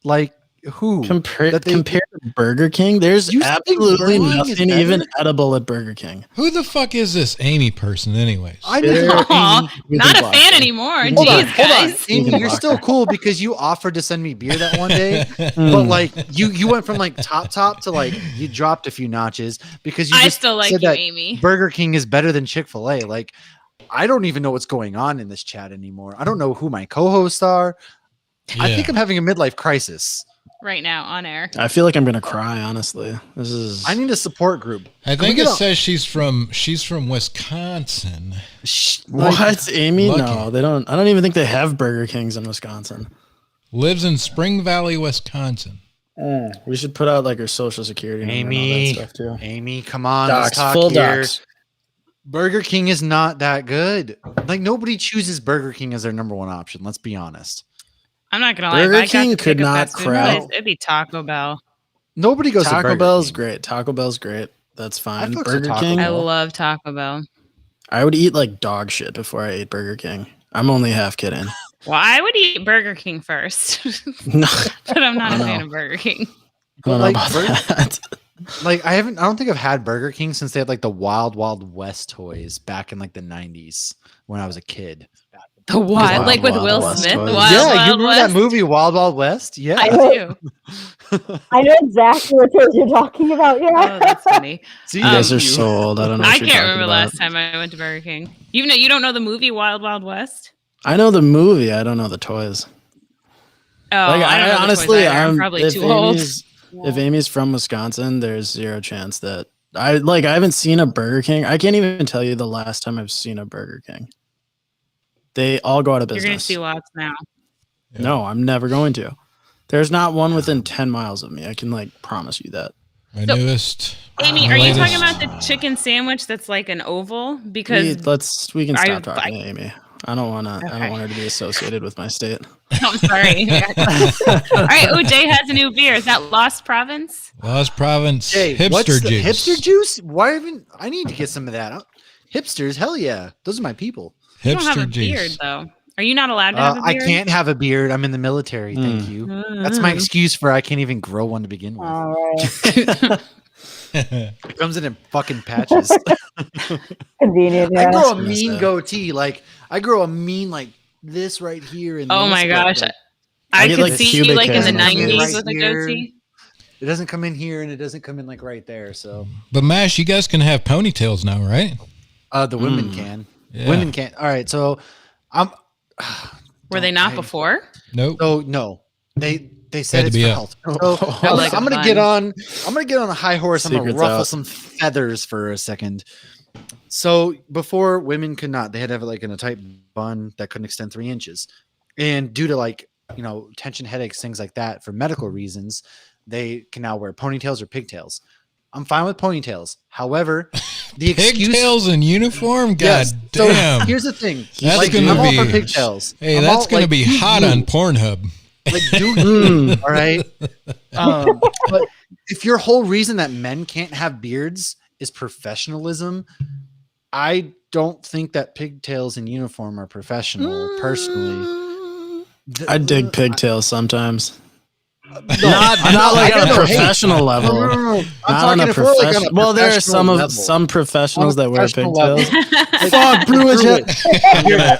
Like who? Compared That they- to Burger King, there's You think absolutely Burger King is nothing better? even edible at Burger King. Who the fuck is this Amy person, anyways? I There- know. Aw, We not can a block fan her. anymore. Hold Jeez, on, hold on. guys. Amy, can you're block still her. cool because you offered to send me beer that one day, but Mm. like you went from like top to like you dropped a few notches because you I just still like said you, that Amy. Burger King is better than Chick-fil-A. Like I don't even know what's going on in this chat anymore. I don't know who my co-hosts are. I Yeah. think I'm having a midlife crisis. Right now on air. I feel like I'm gonna cry. Honestly, this is. I need a support group. I Can we think get it a- says she's from Wisconsin. What, Amy? Lucky. No, they don't. I don't even think they have Burger Kings in Wisconsin. Lives in Spring Valley, Wisconsin. We should put out like her social security number and all Amy, that stuff too. Amy, come on, Docs, let's talk full here. docs. Burger King is not that good. Like nobody chooses Burger King as their number one option. Let's be honest. I'm not gonna lie. Burger if I got King to could pick a not fast food crack. place, it'd be Taco Bell. Nobody goes to Taco Burger Bell's King. great. Taco Bell's great. That's fine. fucks with Burger Taco King. I Bell. love Taco Bell. I would eat like dog shit before I ate Burger King. I'm only half kidding. Well, I would eat Burger King first, No, but I'm not I a know. fan of Burger King. I don't know Like, about Burger- that. Like I don't think I've had Burger King since they had like the Wild Wild West toys back in like the 90s when I was a kid. The Wild, like with Wild Will West Smith. toys. Wild, yeah, Wild you remember West. that movie Wild Wild West? Yeah. I do. I know exactly what toys you're talking about. Yeah. Oh, that's funny. See, You guys Um, are so old. I don't know. I what you're can't talking remember about. last time I went to Burger King. You don't know the movie Wild Wild West? I know the movie. I don't know the toys. Oh, Like I don't know the toys honestly, either. I'm probably if too old. if Amy's from Wisconsin, there's zero chance that I haven't seen a Burger King. I can't even tell you the last time I've seen a Burger King. They all go out of You're business. going to see lots now. No, I'm never going to. There's not one within 10 miles of me. I can promise you that. My So, newest. Amy, are you talking latest- about the chicken sandwich that's like an oval? Because We can Are you- stop talking to Amy. I don't want her to be associated with my state. I'm sorry. All right, OJ has a new beer. Is that Lost Province? Lost Province Hey, hipster what's the juice. hipster juice? Why even? I need to get some of that. Hipsters, hell yeah, those are my people. You don't have Hipster a beard juice. though. Are you not allowed to have a I beard? can't have a beard. I'm in the military. Thank you. That's my excuse for I can't even grow one to begin with. All right. It comes in fucking patches. Convenient. I Yeah. grow a That's mean messed up. goatee. Like I grow a mean like this right here. And Oh this, my but, gosh. like, I get, could like, see you pubic like in the hair on my 90s face. with a Right here. goatee. it doesn't come in here, and it doesn't come in like right there. So But Mash, you guys can have ponytails now, right? the women can. Yeah. Women can't. All right. So I'm. Were they not before? Nope. So no, they said Had to it's be for up. health. So I'm, Like I'm a gonna get bun. on a high horse. I'm gonna Secret's ruffle out. some feathers for a second. So before, women could not. They had to have it like in a tight bun that couldn't extend 3 inches, and due to tension headaches, things like that, for medical reasons, they can now wear ponytails or pigtails. I'm fine with ponytails. However, the excuse. Pigtails in uniform? God Yes. damn. So here's the thing. That's Like, gonna I'm all be for pigtails. Hey, I'm that's all, gonna like, be do hot you. on Pornhub. Like, do you, all right? But if your whole reason that men can't have beards is professionalism, I don't think that pigtails in uniform are professional, personally. I dig pigtails sometimes. No, Not like I on a don't hate- professional level. No. I'm Not on talking a if we're, like, on a professional. Well, there are professional level. some professionals On a that wear professional level. pigtails. Fuck, Brewage it.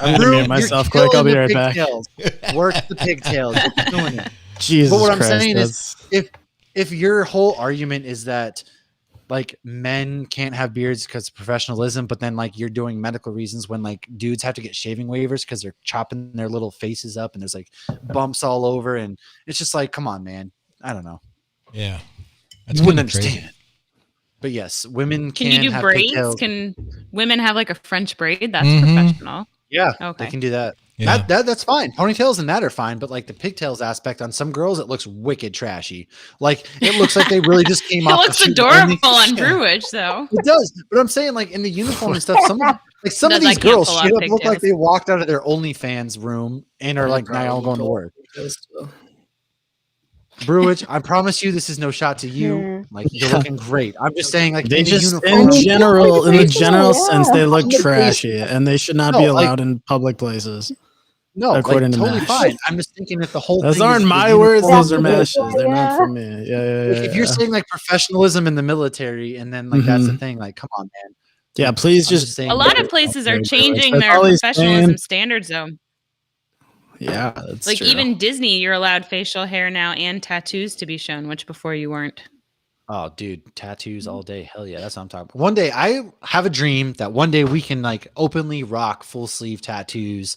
I'm gonna Brew, mute myself you're quick. I'll be killing right the back. pigtails. Work the pigtails. You're doing it. Jesus But what I'm Christ, saying that's- is, if your whole argument is that like men can't have beards because of professionalism, but then like you're doing medical reasons when like dudes have to get shaving waivers because they're chopping their little faces up and there's like bumps all over, and it's just like, come on, man. I don't know. Yeah. You wouldn't kinda crazy. understand. But yes, women Can you do have braids? pigtails. Can women have like a French braid? That's Mhm. professional. Yeah, Okay. they can do that. Yeah. That's fine. Ponytails and that are fine, but like the pigtails aspect on some girls, it looks wicked trashy. Like it looks like they really just came It off. looks the shoot adorable on only- Brewage, though. It does, but I'm saying like in the uniform and stuff, some of Does, these I can't girls pull out straight up look like pigtails. they walked out of their OnlyFans room and are like now going to work. Brewage, I promise you, this is no shot to you. Yeah. Like you're looking great. I'm just saying, like They in the just, uniform. in I mean, general, in the general yeah. sense, they look On the face. trashy, and they should not No, be like- allowed in public places. No, like according to totally Mash. fine. I'm just thinking if the whole Those thing aren't is the my words; uniform- those are Mash's. They're not Yeah. from me. Yeah. If you're saying like professionalism in the military, and then like that's the Mhm. thing, like come on, man. yeah, please I'm just saying A lot that- of places are That's changing all their he's professionalism saying. standards, though. yeah, that's Like true. even Disney, you're allowed facial hair now and tattoos to be shown, which before you weren't. Oh, dude, tattoos all day. Hell yeah, that's what I'm talking about. One day, I have a dream that one day we can like openly rock full sleeve tattoos,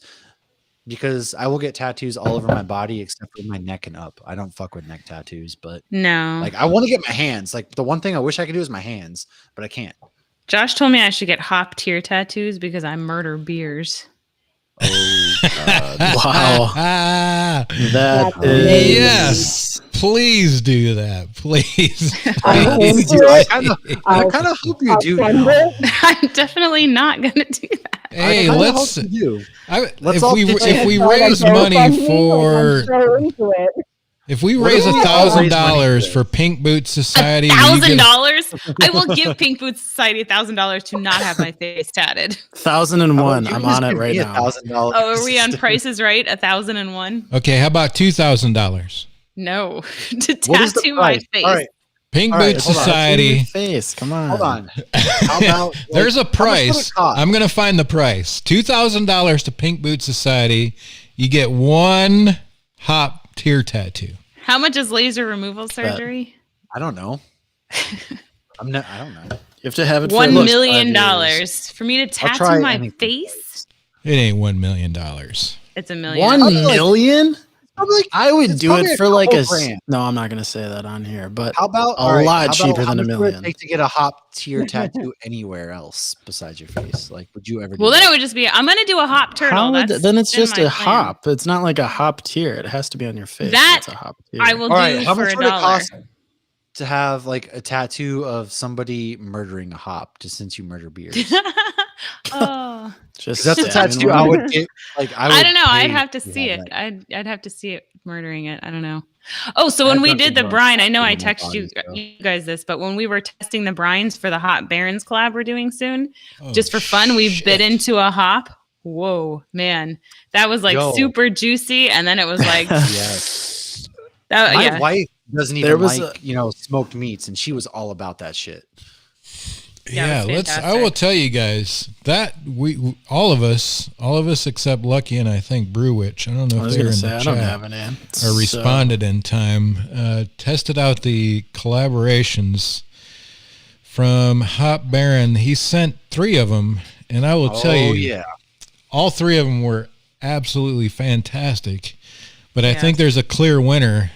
because I will get tattoos all over my body except for my neck and up. I don't fuck with neck tattoos, but No. like I want to get my hands. Like the one thing I wish I could do is my hands, but I can't. Josh told me I should get hop tier tattoos because I murder beers. Oh, God. Wow, Ah, that That's is amazing. yes. Please do that. Please. I'm Please. into I it. kind of, I'll- hope you do. I'll send now. it. I'm definitely not gonna do that. Hey, I kinda let's. hope you do. If all we pitch if we Like, raise they're money funding, like, for I'm so into it. if we What raise do we all raise money $1,000 for? for Pink Boots Society, will you get- $1,000? I will give Pink Boots Society $1,000 to not have my face tatted. 1001. You I'm just on it give right me now. $1,000. Oh, are we on Prices Right? 1,001? Okay, how about $2,000? No, to What is the tattoo my price? face. All right, Pink All right, Boots hold on. Society. Face, come on. hold on. How about There's a like, how much would it price. cost? I'm gonna find the price. $2,000 to Pink Boots Society. You get one hop tier tattoo. How much is laser removal surgery? I don't know. I don't know. You have to have it for $1 at least 5 million years. for me to try tattoo my anything. face. It ain't $1 million. It's $1 million. 1 million? probably I would it's do probably it for like couple a. grand. No, I'm not gonna say that on here, but How about a all right, lot how cheaper about, than how a much would it million. take to get a hop tier tattoo anywhere else besides your face? Like, would you ever? Well, do then that? it would just be. I'm gonna do a hop turtle. How would That's then it's been just my a plan. hop. It's not like a hop tier. It has to be on your face. That It's a hop tier. I will All right, do how for much $1. would it cost to have like a tattoo of somebody murdering a hop? Just since you murder beers, Oh, Just that's a stabbing tattoo one. I would get. Like, I would don't know. I'd pay have to to see have it. that. I'd have to see it murdering it. I don't know. Oh, so I when have we done did the things brine, I know on I my texted you, body, so. you guys this, but when we were testing the brines for the Hot Barons collab we're doing soon, Oh, just for fun, we shit. bit into a hop. Whoa, man, that was like Yo. super juicy, and then it was like, Yes. that, My yeah. wife doesn't There even was like smoked meats, and she was all about that shit. Yeah, Yeah, it was I will fantastic. tell you guys that we all of us except Lucky and I think Brew Witch. I don't know I if was they're gonna in say the I don't chat have any. or responded in time. Tested out the collaborations from Hop Baron. He sent 3 of them, and I will tell you, yeah. all 3 of them were absolutely fantastic. But I Yeah. think there's a clear winner.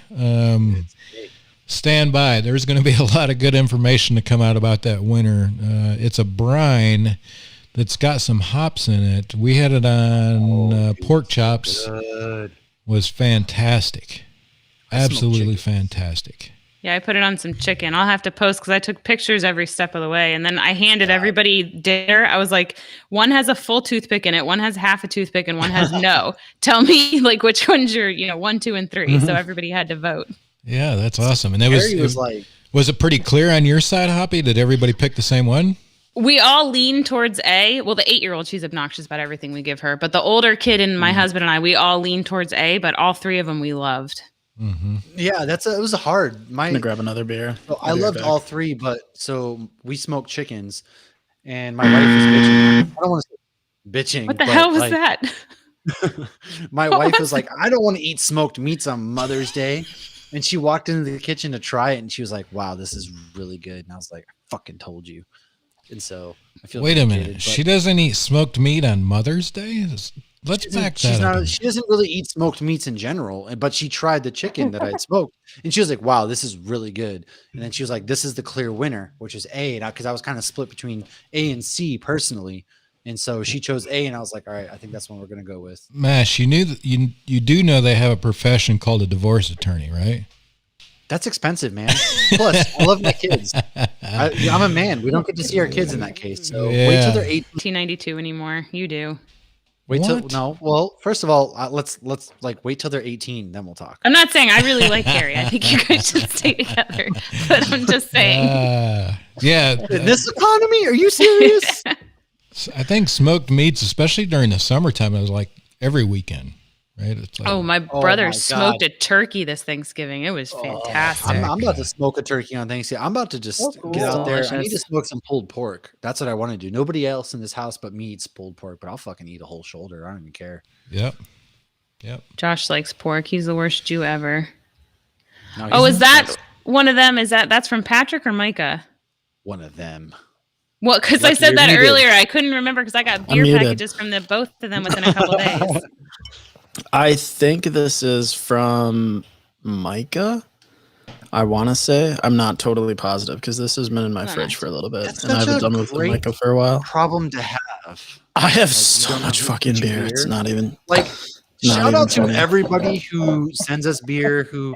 Stand by. There's going to be a lot of good information to come out about that winner. It's a brine that's got some hops in it. We had it on pork chops. Good. Was fantastic. I smoked Absolutely chicken. fantastic. Yeah, I put it on some chicken. I'll have to post because I took pictures every step of the way. And then I handed everybody dinner. I was like, one has a full toothpick in it, one has half a toothpick, and one has no. Tell me like which one's your, 1, 2, and 3. So everybody had to vote. Yeah, that's awesome. And it Harry was like, was it pretty clear on your side, Hoppy? Did everybody pick the same one? We all lean towards A. Well, the 8-year-old, she's obnoxious about everything we give her. But the older kid and my husband and I, we all lean towards A, but all 3 of them we loved. Mm-hmm. yeah, it was hard. I'm gonna grab another beer. So I I'll be right loved back. all 3, but so we smoked chickens, and my wife was bitching. I don't want to say bitching. What the but, hell was like, that? my What wife was was like, I don't want to eat smoked meats on Mother's Day. And she walked into the kitchen to try it, and she was like, wow, this is really good. And I was like, I fucking told you. And so I feel Wait a vindicated, minute. but She doesn't eat smoked meat on Mother's Day? Let's back that up. she doesn't really eat smoked meats in general, but she tried the chicken that I had smoked, and she was like, wow, this is really good. And then she was like, this is the clear winner, which is A, because I was kind of split between A and C personally. And so she chose A, and I was like, all right, I think that's one we're going to go with. Mash, you knew that you do know they have a profession called a divorce attorney, right? That's expensive, man. Plus, I love my kids. I'm a man. We don't get to see our kids in that case. So wait Yeah. till they're 18. 1992 anymore. You do. Wait till What? no. Well, first of all, let's like wait till they're 18, then we'll talk. I'm not saying I really like Carrie. I think you guys should stay together. But I'm just saying. Yeah. In this economy, are you serious? I think smoked meats, especially during the summertime, it was like every weekend, right? It's like, Oh, my Oh brother my smoked God. a turkey this Thanksgiving. It was fantastic. I'm about to smoke a turkey on Thanksgiving. I'm about to just Oh, cool. get out there. I need to Delicious. smoke some pulled pork. That's what I want to do. Nobody else in this house but me eats pulled pork, but I'll fucking eat a whole shoulder. I don't even care. Yep. Josh likes pork. He's the worst Jew ever. No, Oh, he's is that that's one of them? That's from Patrick or Micah? one of them? Well, because I Lucky said you're that muted. earlier. I couldn't remember because I got beer muted. packages from the both of them within a couple days. I think this is from Micah. I want to say. I'm not totally positive because this has been in my Oh, fridge nice. for a little bit, That's and I such haven't a done with great- Micah for a while. Problem to have. I have you so don't much have fucking to put your beer. It's beer? not even. Like, Not shout even out to funny. everybody who sends us beer, who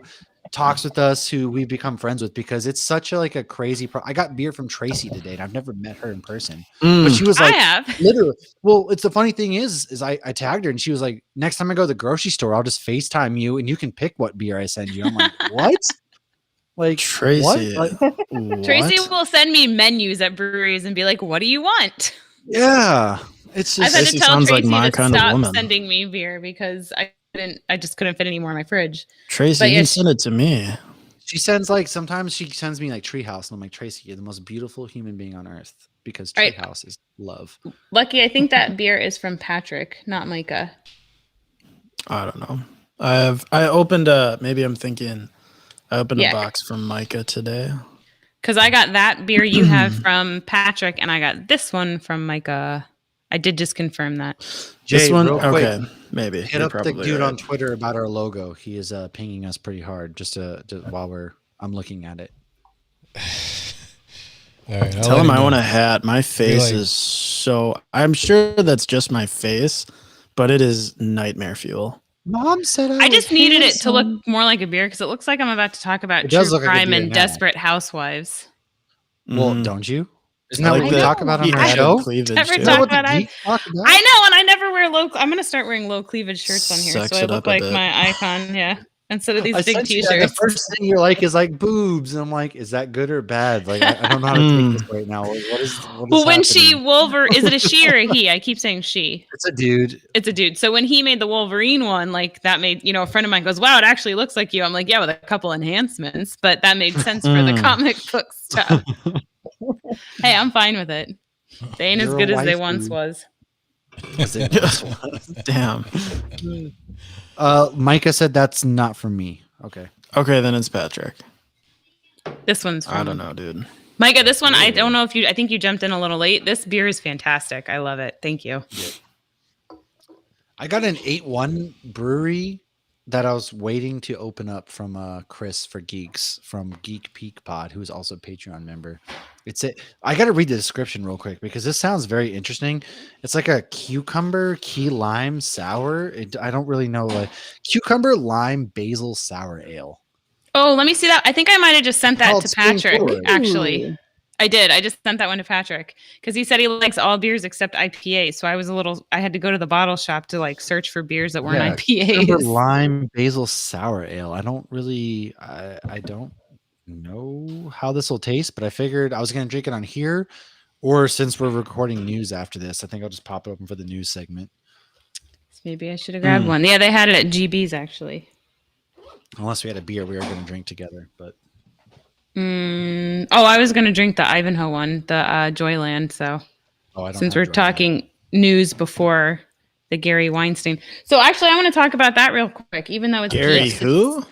talks with us, who we've become friends with, because it's such a crazy. I got beer from Tracy today, and I've never met her in person, but she was I like, have. literally. Well, it's the funny thing is I tagged her, and she was like, next time I go to the grocery store, I'll just FaceTime you, and you can pick what beer I send you. I'm like, what? Like Tracy. What? Like, Tracy What? will send me menus at breweries and be like, "What do you want?" yeah, it's I've just had Tracy to tell sounds like Tracy my to kind of stop woman. sending me beer because I just couldn't fit any more in my fridge. Tracy, But you yeah, can send it to me. she sends sometimes she sends me like Treehouse, and I'm like, Tracy, you're the most beautiful human being on earth, because Right. Treehouse is love. Lucky, I think that beer is from Patrick, not Micah. I don't know. I opened a. Maybe I'm thinking. I opened Yeah. a box from Micah today. Because I got that beer you have from Patrick, and I got this one from Micah. I did just confirm that. Jay, This one, real quick, okay, maybe. hit You're up the probably dude right. on Twitter about our logo. He is pinging us pretty hard just while I'm looking at it. All right, I'll Tell let him I know. want a hat. My face like- is so. I'm sure that's just my face, but it is nightmare fuel. Mom said I just needed it to look more like a beer because it looks like I'm about to talk about It does true look like a crime beer and now. Desperate Housewives. Well, Mhm. don't you? Isn't I that like what we the- talk about on the our added show? cleavage, Never too. Is that what the about geeks talk about? I know, and I never wear low. I'm gonna start wearing low cleavage shirts on here, Sex so I it look up a like bit. my icon. Yeah, instead of these I big sent you that. t-shirts. The first thing you're like is like boobs, and I'm like, is that good or bad? Like, I don't know how to take this right now. Like, what is Well, when she happening? is it a she or a he? I keep saying she. It's a dude. It's a dude. So when he made the Wolverine one, like that made, a friend of mine goes, "Wow, it actually looks like you." I'm like, "Yeah, with a couple enhancements," but that made sense for the comic book stuff. Hey, I'm fine with it. They ain't as You're a good as they waifu. once was. Damn. Micah said that's not for me. Okay. Okay, then it's Patrick. This one's from I don't know, dude. Micah. This one, I don't know if you. I think you jumped in a little late. This beer is fantastic. I love it. Thank you. I got an 8-1 brewery that I was waiting to open up from Chris for Geeks from Geek Peak Pod, who is also a Patreon member. I got to read the description real quick because this sounds very interesting. It's like a cucumber key lime sour. I don't really know, like cucumber lime basil sour ale. Oh, let me see that. I think I might have just sent that Called to Spring Patrick. Forward. Actually, Ooh. I did. I just sent that one to Patrick because he said he likes all beers except IPA. So I had to go to the bottle shop to like search for beers that weren't Cucumber IPAs. lime basil sour ale. I don't know how this will taste, but I figured I was going to drink it on here, or since we're recording news after this, I think I'll just pop it open for the news segment. Maybe I should have grabbed one. Yeah, they had it at GB's actually. Unless we had a beer we were going to drink together, but I was going to drink the Ivanhoe one, the Joyland. So I don't since have we're Joyland. talking news before the Gary Weinstein. So actually, I want to talk about that real quick, even though it's Gary, geeks. who?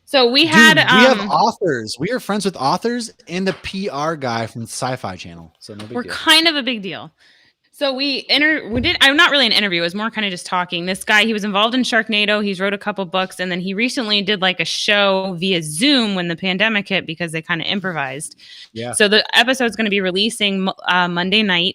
So we Dude, had we have authors. We are friends with authors and the PR guy from the Sci-Fi Channel. So no big we're deal. kind of a big deal. So we did. I'm not really an interview. It was more kind of just talking. This guy, he was involved in Sharknado. He's wrote a couple books, and then he recently did like a show via Zoom when the pandemic hit because they kind of improvised. Yeah. So the episode's going to be releasing Monday night.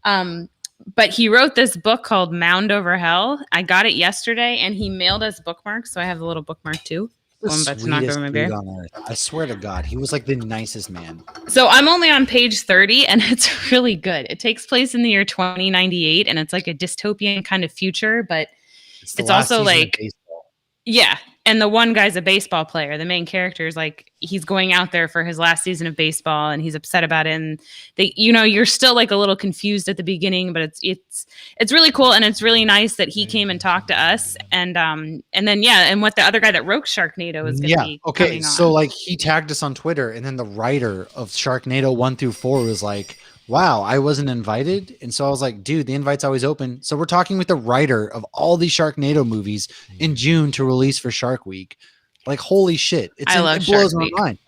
But he wrote this book called Mound Over Hell. I got it yesterday, and he mailed us bookmarks. So I have the little bookmark too. The I'm about to knock sweetest over my dude beer. on earth. I swear to God, he was like the nicest man. So I'm only on page 30 and it's really good. It takes place in the year 2098 and it's like a dystopian kind of future, but the It's last also season of like- baseball. yeah. And the one guy's a baseball player. The main character is like, he's going out there for his last season of baseball and he's upset about it. And they, you're still like a little confused at the beginning, but it's really cool. And it's really nice that he came and talked to us. And then, yeah. And what the other guy that wrote Sharknado is going to be Okay. coming So on. like he tagged us on Twitter, and then the writer of Sharknado 1 through 4 was like, wow, I wasn't invited. And so I was like, dude, the invite's always open. So we're talking with the writer of all these Sharknado movies in June to release for Shark Week. Like, holy shit. I love it blows Shark my Week. mind.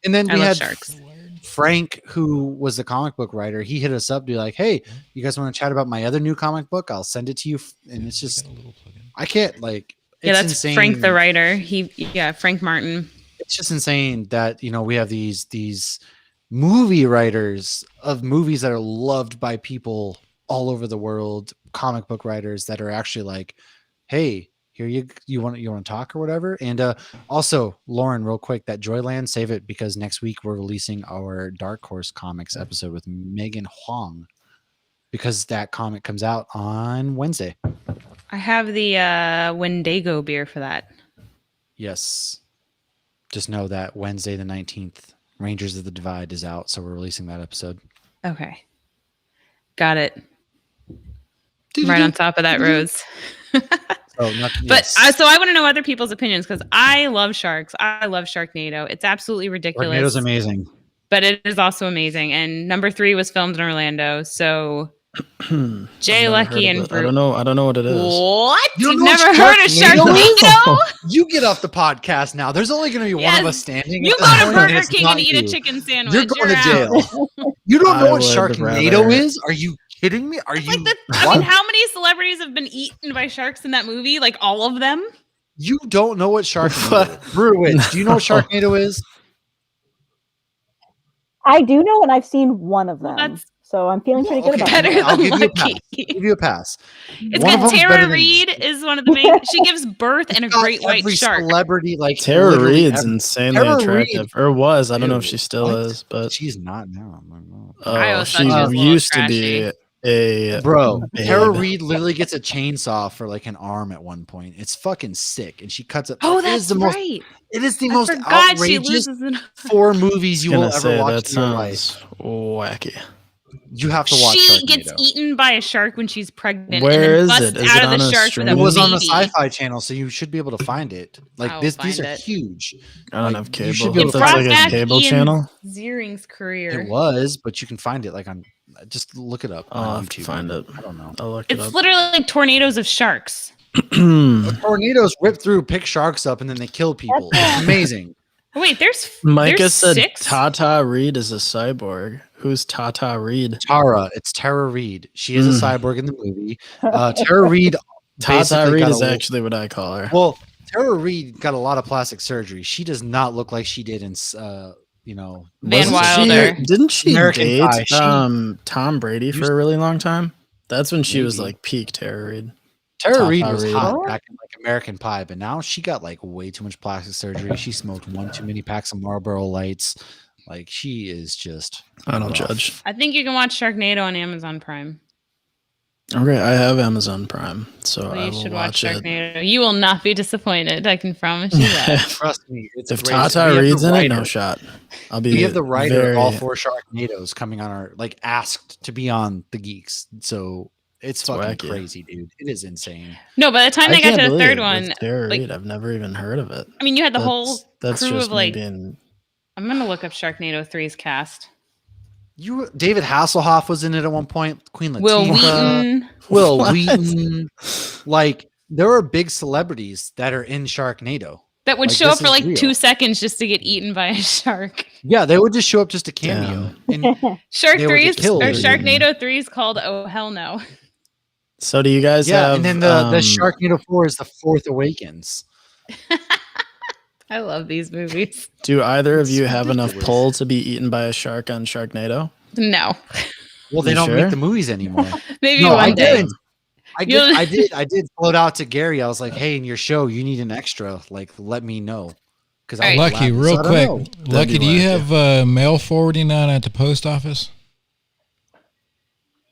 And then I we love had sharks. Frank, who was the comic book writer. He hit us up to be like, hey, you guys want to chat about my other new comic book? I'll send it to you. And it's just, I can't like, Yeah, it's that's insane. Frank the writer. Frank Martin. It's just insane that we have these movie writers of movies that are loved by people all over the world, comic book writers that are actually like, hey, here you want to talk or whatever. And also Lauren, real quick, that Joyland, save it because next week we're releasing our Dark Horse Comics episode with Megan Huang because that comic comes out on Wednesday. I have the Wendigo beer for that. Yes. Just know that Wednesday the 19th, Rangers of the Divide is out, so we're releasing that episode. Okay. Got it. Right on top of that rose. Oh, But so I want to know other people's opinions because I love sharks. I love Sharknado. It's absolutely ridiculous. Sharknado's amazing. But it is also amazing. And number 3 was filmed in Orlando. So Jay Lucky and I don't know what it is. What? You don't You've know what never heard of Sharknado is? Sharknado? You get off the podcast now. There's only going to be one of Yes. us standing. You at go this to point, and Burger it's King not and eat a you. chicken sandwich. You're going to out. jail. You don't know I what would Sharknado rather- is? Are you kidding me? Are you? I mean, how many celebrities have been eaten by sharks in that movie? Like all of them? You don't know what Sharknado What? is. Brewwitz, do you know what No. Sharknado is? I do know, and I've seen one of them, That's so I'm feeling pretty good Okay, about better it. I'll than give you a pass. Lucky. Give you a pass. It's One of good. them's better Tara than- Reid is one of the main. She gives birth and a Got great white every shark. celebrity, like Tara literally Reid's every- insanely Tara attractive, or was. I don't know if Dude, she still what? is, but She's not now. I'm like, no. I always thought she she was a little used to be a Bro, Tara babe. Reid literally gets a chainsaw for like an arm at one point. It's fucking sick, and she cuts it. Oh, it is that's the most. right. It is the I most forgot she outrageous loses an. 4 movies you Gonna will ever say watch that in your life. sounds wacky. You have to watch. She Sharknado. gets eaten by a shark when she's pregnant. Where and is then it? busts Is it out of the on a shark with stream? a It was on the baby. Sci-Fi Channel, so you should be able to find it. Like I'll these find are it. huge. I don't Like, have you cable. should be able It to That's brought like back a cable Ian channel. Ziering's career. It was, but you can find it like on. Just look it up. I'll on have to YouTube. find it. I don't know. I'll look it It's up. literally like tornadoes of sharks. Tornadoes rip through, pick sharks up, and then they kill people. It's amazing. Wait, there's Micah there's said 6? Tata Reid is a cyborg. Who's Tata Reid? It's Tara Reid. She is a cyborg in the movie. Tara Reid. Tata basically Reid got is a- actually what I call her. Well, Tara Reid got a lot of plastic surgery. She does not look like she did in, you know, Van Wasn't Wilder. didn't she American date Pie. Tom Brady for a really long time? That's when she was Maybe. like peak Tara Reid. Tara Tata Reid was Reid. hot back in like American Pie, but now she got like way too much plastic surgery. She smoked one too many packs of Marlboro Lights. Like she is just. I don't rough. judge. I think you can watch Sharknado on Amazon Prime. Okay, I have Amazon Prime, so Well, I you will should watch watch it. Sharknado. You will not be disappointed. I can promise you that. Trust me, it's If great. We Tata have the Reid's in it, no writer- shot. I'll be. We have the writer of all very- 4 Sharknadoes coming on our like asked to be on the Geeks. So it's fucking wacky. crazy, dude. It is insane. No, by the time I they got can't to the believe third it. one, With Tara like- Reid, I've never even heard of it. I mean, you had the whole That's crew just of me like. being. I'm gonna look up Sharknado 3's cast. David Hasselhoff was in it at one point. Queen Latifah, Will Wheaton. Will What? Wheaton. Like there are big celebrities that are in Sharknado. That would Like, show up this for is like real. 2 seconds just to get eaten by a shark. Yeah, they would just show up just a cameo. And Shark They would 3 get is killed or or Sharknado 3 is called Oh Hell No. So do you guys yeah, have? and then the Sharknado 4 is the Fourth Awakens. I love these movies. Do either of It's you have enough ridiculous. pull to be eaten by a shark on Sharknado? No, Well, they You don't sure? make the movies anymore. maybe No, I one day. didn't. You'll- I did float out to Gary. I was like, "Hey, in your show, you need an extra. Like, let me know." Because All right. Lucky, real quick. Lucky, be do you wacky. have mail forwarding on at the post office?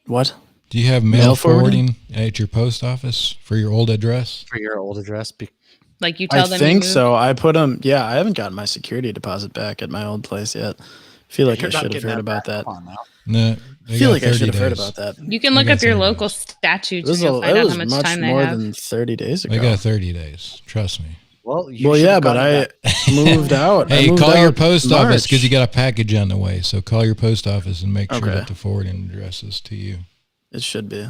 What? Do you have Mail mail forwarding? forwarding at your post office for your old address? for your old address. Like you tell I them. think you moved. so. I put them. Yeah, I haven't gotten my security deposit back at my old place yet. I feel like I You're not should have getting heard about that. Come on now. No, I feel like I should have heard about that. You can I look got up your 30 local days. statutes It and was, you'll it find out was how much much time they more have. than 30 days I ago. got 30 days. Trust me. Well, you Well, should yeah, have but gotten I that. moved out. I Hey, moved call your out post office March. because you got a package on the way. So call your post office and make sure Okay. that the forwarding address is to you. It should be.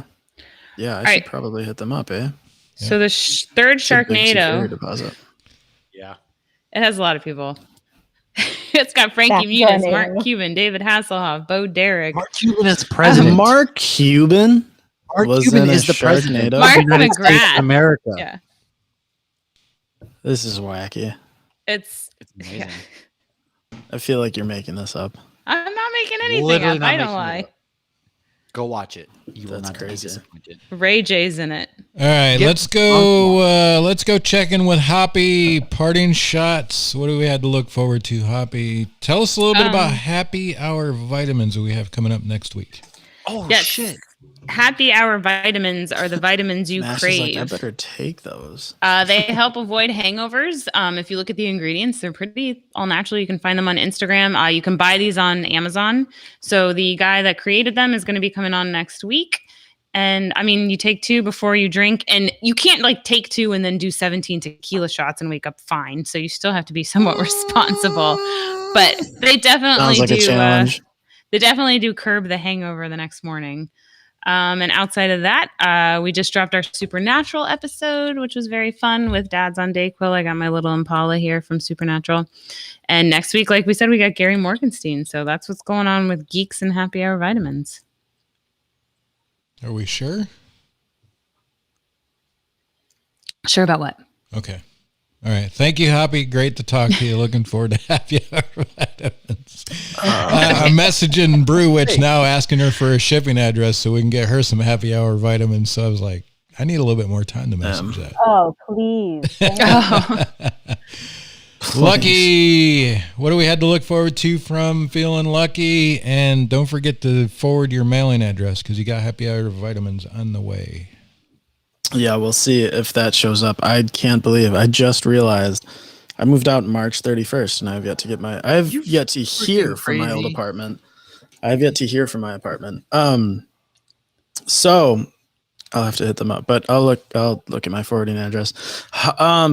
Yeah, I should right. probably hit them up, eh? So the third It's a big security Sharknado, deposit. Yeah. it has a lot of people. It's got Frankie That's Muniz, funny. Mark Cuban, David Hasselhoff, Bo Derek, Mark Cuban is president. Mark Cuban Mark was Cuban in a is the president Sharknado? of Mark the United States McGrath. of America. Yeah, This is wacky. it's. It's amazing. I feel like you're making this up. I'm not making anything Literally up. not I don't making it lie. up. Go watch it. You will That's not crazy. be disappointed. Ray J's in it. All right, Get let's go. Let's go check in with Hoppy. Parting shots. What do we have to look forward to, Hoppy? Tell us a little bit about Happy Hour vitamins that we have coming up next week. Oh Yes. shit! Happy Hour vitamins are the vitamins you Mash is crave. like, I better take those. They help avoid hangovers. If you look at the ingredients, they're pretty all natural. You can find them on Instagram. You can buy these on Amazon. So the guy that created them is going to be coming on next week. And I mean, you take 2 before you drink, and you can't like take 2 and then do 17 tequila shots and wake up fine. So you still have to be somewhat responsible. But they definitely Sounds like a do. challenge. They definitely do curb the hangover the next morning. And outside of that, we just dropped our Supernatural episode, which was very fun with Dads on Dayquil. I got my little Impala here from Supernatural. And next week, like we said, we got Gary Morgenstein. So that's what's going on with Geeks and Happy Hour Vitamins. Are we sure? Sure about what? Okay. All right. Thank you, Hoppy. Great to talk to you. Looking forward to happy hour vitamins. I'm messaging Brewwitch now asking her for a shipping address so we can get her some happy hour vitamins. So I was like, I need a little bit more time to message that. Oh, please. Thank you. Lucky. What do we had to look forward to from Feeling Lucky? And don't forget to forward your mailing address because you got happy hour vitamins on the way. Yeah, we'll see if that shows up. I can't believe I just realized I moved out March 31st and I've yet to hear from my old apartment. I've yet to hear from my apartment. So I'll have to hit them up, but I'll look at my forwarding address.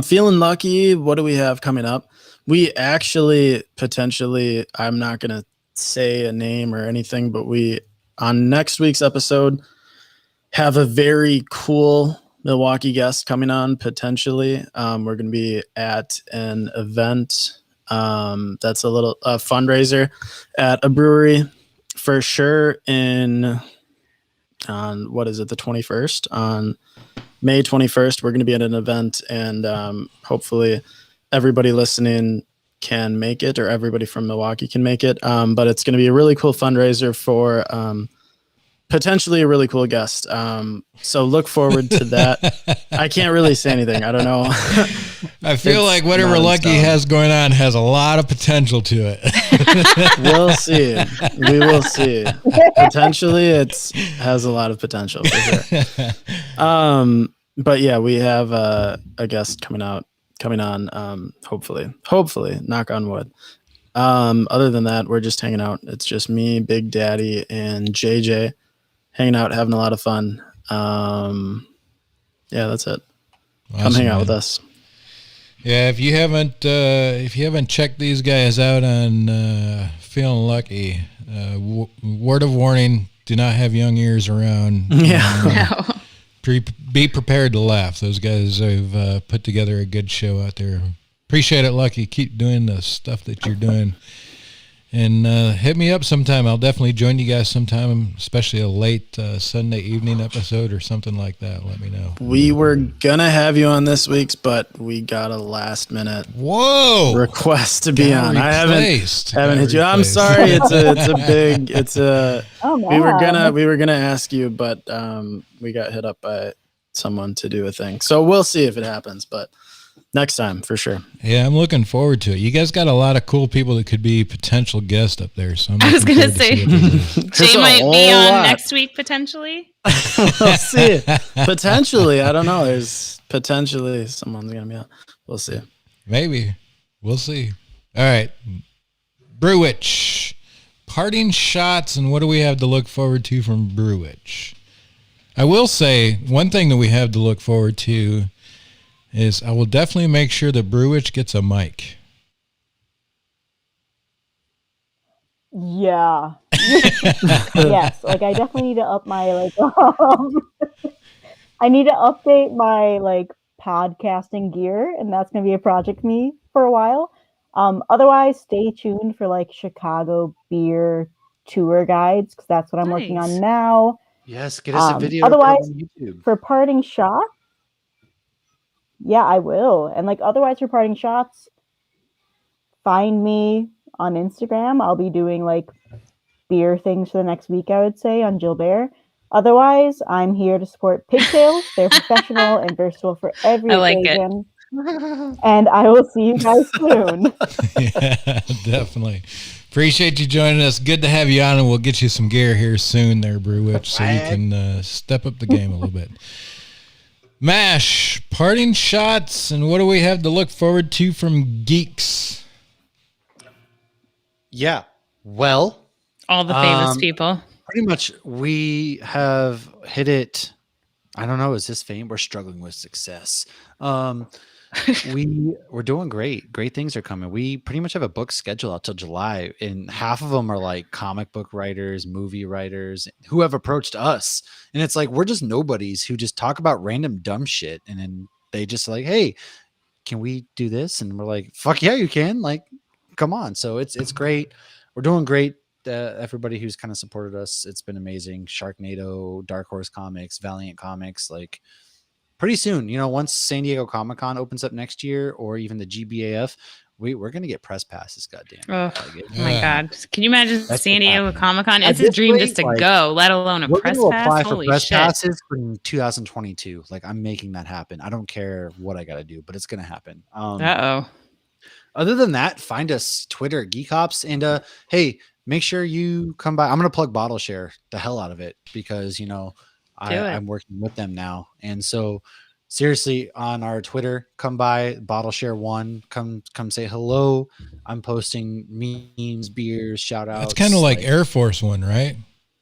Feeling Lucky. What do we have coming up? We actually potentially, I'm not going to say a name or anything, but we, on next week's episode, have a very cool Milwaukee guest coming on potentially. We're going to be at an event that's a little fundraiser at a brewery for sure on what is it, the 21st? On May 21st, we're going to be at an event, and hopefully everybody listening can make it, or everybody from Milwaukee can make it. But it's going to be a really cool fundraiser for potentially a really cool guest. So look forward to that. I can't really say anything. I don't know. I feel like whatever not in Lucky stone. has going on has a lot of potential to it. We'll see. We will see. Potentially, it has a lot of potential for sure. But yeah, we have a guest coming on. Hopefully, knock on wood. Other than that, we're just hanging out. It's just me, Big Daddy, and JJ hanging out, having a lot of fun. Yeah, that's it. Come Awesome, hang out man. with us. Yeah, if you haven't checked these guys out on Feeling Lucky, word of warning: do not have young ears around. Yeah. No. Be prepared to laugh. Those guys have put together a good show out there. Appreciate it, Lucky. Keep doing the stuff that you're doing. And hit me up sometime. I'll definitely join you guys sometime, especially a late Sunday evening episode or something like that. Let me know. We were gonna have you on this week's, but we got a last minute Whoa! request to be Got on. I replaced. haven't Got hit you. I'm replaced. sorry. It's a Oh, man. we were gonna ask you, but we got hit up by someone to do a thing. So we'll see if it happens, but next time for sure. Yeah, I'm looking forward to it. You guys got a lot of cool people that could be potential guests up there. So I'm I was looking gonna forward to say- see what this is. There's Jay a might whole be on lot. next week potentially. We'll see. Potentially, I don't know. There's potentially someone's gonna be on. We'll see. Maybe. We'll see. All right. Brewwitch. Parting shots, and what do we have to look forward to from Brewwitch? I will say one thing that we have to look forward to is I will definitely make sure that Brewwitch gets a mic. Yeah. Yes. Like I definitely need to up my I need to update my podcasting gear, and that's gonna be a project for me for a while. Otherwise stay tuned for Chicago beer tour guides, because that's what I'm working Nice. on now. Yes, get us a video. Otherwise- on YouTube. For parting shot, yeah, I will. And otherwise for parting shots, find me on Instagram. I'll be doing beer things for the next week, I would say, on Gilbert. Otherwise, I'm here to support Pigtails. They're professional and versatile for every I like it. occasion. And I will see you guys soon. Yeah, definitely. Appreciate you joining us. Good to have you on, and we'll get you some gear here soon there, Brewwitch, so you can step up the game a little bit. MASH, parting shots, and what do we have to look forward to from Geeks? Yeah. Well, All the famous people. pretty much we have hit it. I don't know. Is this fame? We're struggling with success. We're doing great. Great things are coming. We pretty much have a book schedule out till July, and half of them are comic book writers, movie writers who have approached us. And it's we're just nobodies who just talk about random dumb shit. And then they just hey, can we do this? And we're fuck yeah, you can. Come on. So it's great. We're doing great. everybody who's kind of supported us. It's been amazing. Sharknado, Dark Horse Comics, Valiant Comics. Like pretty soon, once San Diego Comic-Con opens up next year, or even the GBAF, we're gonna get press passes. Goddamn. Oh, Like, my God. Can you imagine That's San Diego happening. Comic Con? At It's a this dream rate, just to like, go, let alone a we're press gonna pass. apply for Holy press shit. passes in 2022. Like I'm making that happen. I don't care what I gotta do, but it's gonna happen. Uh-oh. Other than that, find us Twitter Geek Ops, and hey, make sure you come by. I'm gonna plug Bottle Share the hell out of it because I'm working with them now, and so seriously on our Twitter, come by Bottle Share 1. Come say hello. I'm posting memes, beers, shout outs. It's kind of like Air Force One, right?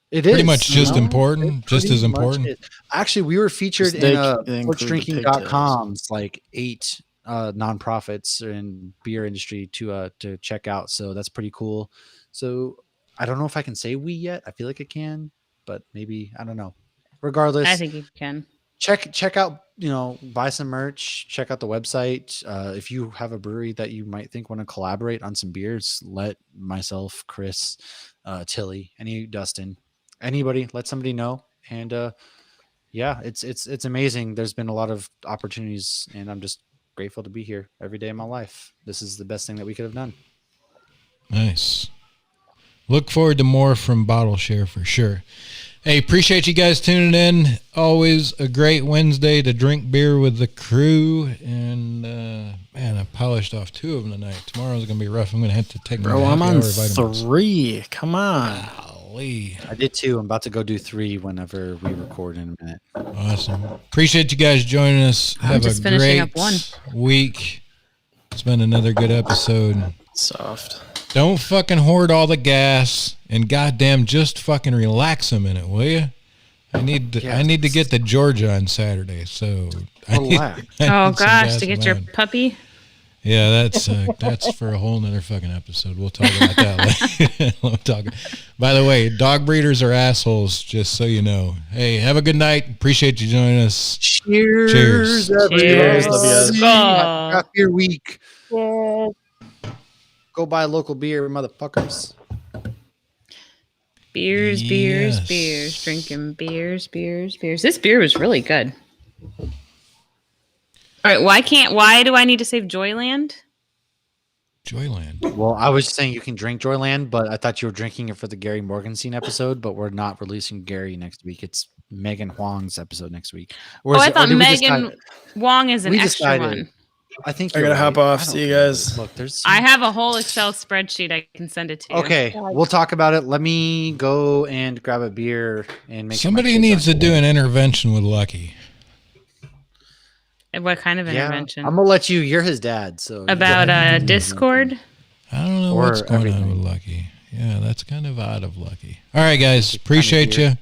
It Pretty is much just important, It just pretty as much important. is. Actually, we were featured They- in they include the porchdrinking.com's like 8 nonprofits in beer industry to check out. So that's pretty cool. So I don't know if I can say we yet. I feel like I can, but maybe I don't know. Regardless, I think you can. check out, buy some merch, check out the website. If you have a brewery that you might think want to collaborate on some beers, let myself, Chris, Tilly, Dustin, anybody, let somebody know. And yeah, it's amazing. There's been a lot of opportunities, and I'm just grateful to be here every day of my life. This is the best thing that we could have done. Nice. Look forward to more from Bottle Share for sure. Hey, appreciate you guys tuning in. Always a great Wednesday to drink beer with the crew. And man, I polished off 2 of them tonight. Tomorrow's gonna be rough. I'm gonna have to take my Bro, I'm happy on hour vitamins. 3. Come on. Golly. I did too. I'm about to go do 3 whenever we record in a minute. Awesome. Appreciate you guys joining us. Have just a finishing great up 1. week. It's been another good episode. Soft. Don't fucking hoard all the gas, and goddamn, just fucking relax a minute, will you? I need to get to Georgia on Saturday, so Relax. Oh gosh, to get your puppy. puppy. Yeah, that's for a whole nother fucking episode. We'll talk about that later. By the way, dog breeders are assholes, just so you know. Hey, have a good night. Appreciate you joining us. Cheers, Cheers. everybody. Cheers. Love you guys. Happy Craft Beer Week. Yeah. Go buy local beer, motherfuckers. Beers, Yes. drinking beers. This beer was really good. All right, why do I need to save Joyland? Joyland. Well, I was saying you can drink Joyland, but I thought you were drinking it for the Gary Morgenstein episode, but we're not releasing Gary next week. It's Megan Huang's episode next week. Or Oh, is I it- or thought did we Megan decide- Wong is an we extra decided- one. I think I you're gotta hop right. off. I don't See you remember. guys. Look, there's I have a whole Excel spreadsheet I can send it to you. okay. We'll talk about it. Let me go and grab a beer and make. Somebody needs to do an intervention with Lucky. And what kind of intervention? I'm gonna let you. You're his dad, so About Discord? I don't know Or what's going everything. on with Lucky. Yeah, that's kind of odd of Lucky. All right, guys. Appreciate you.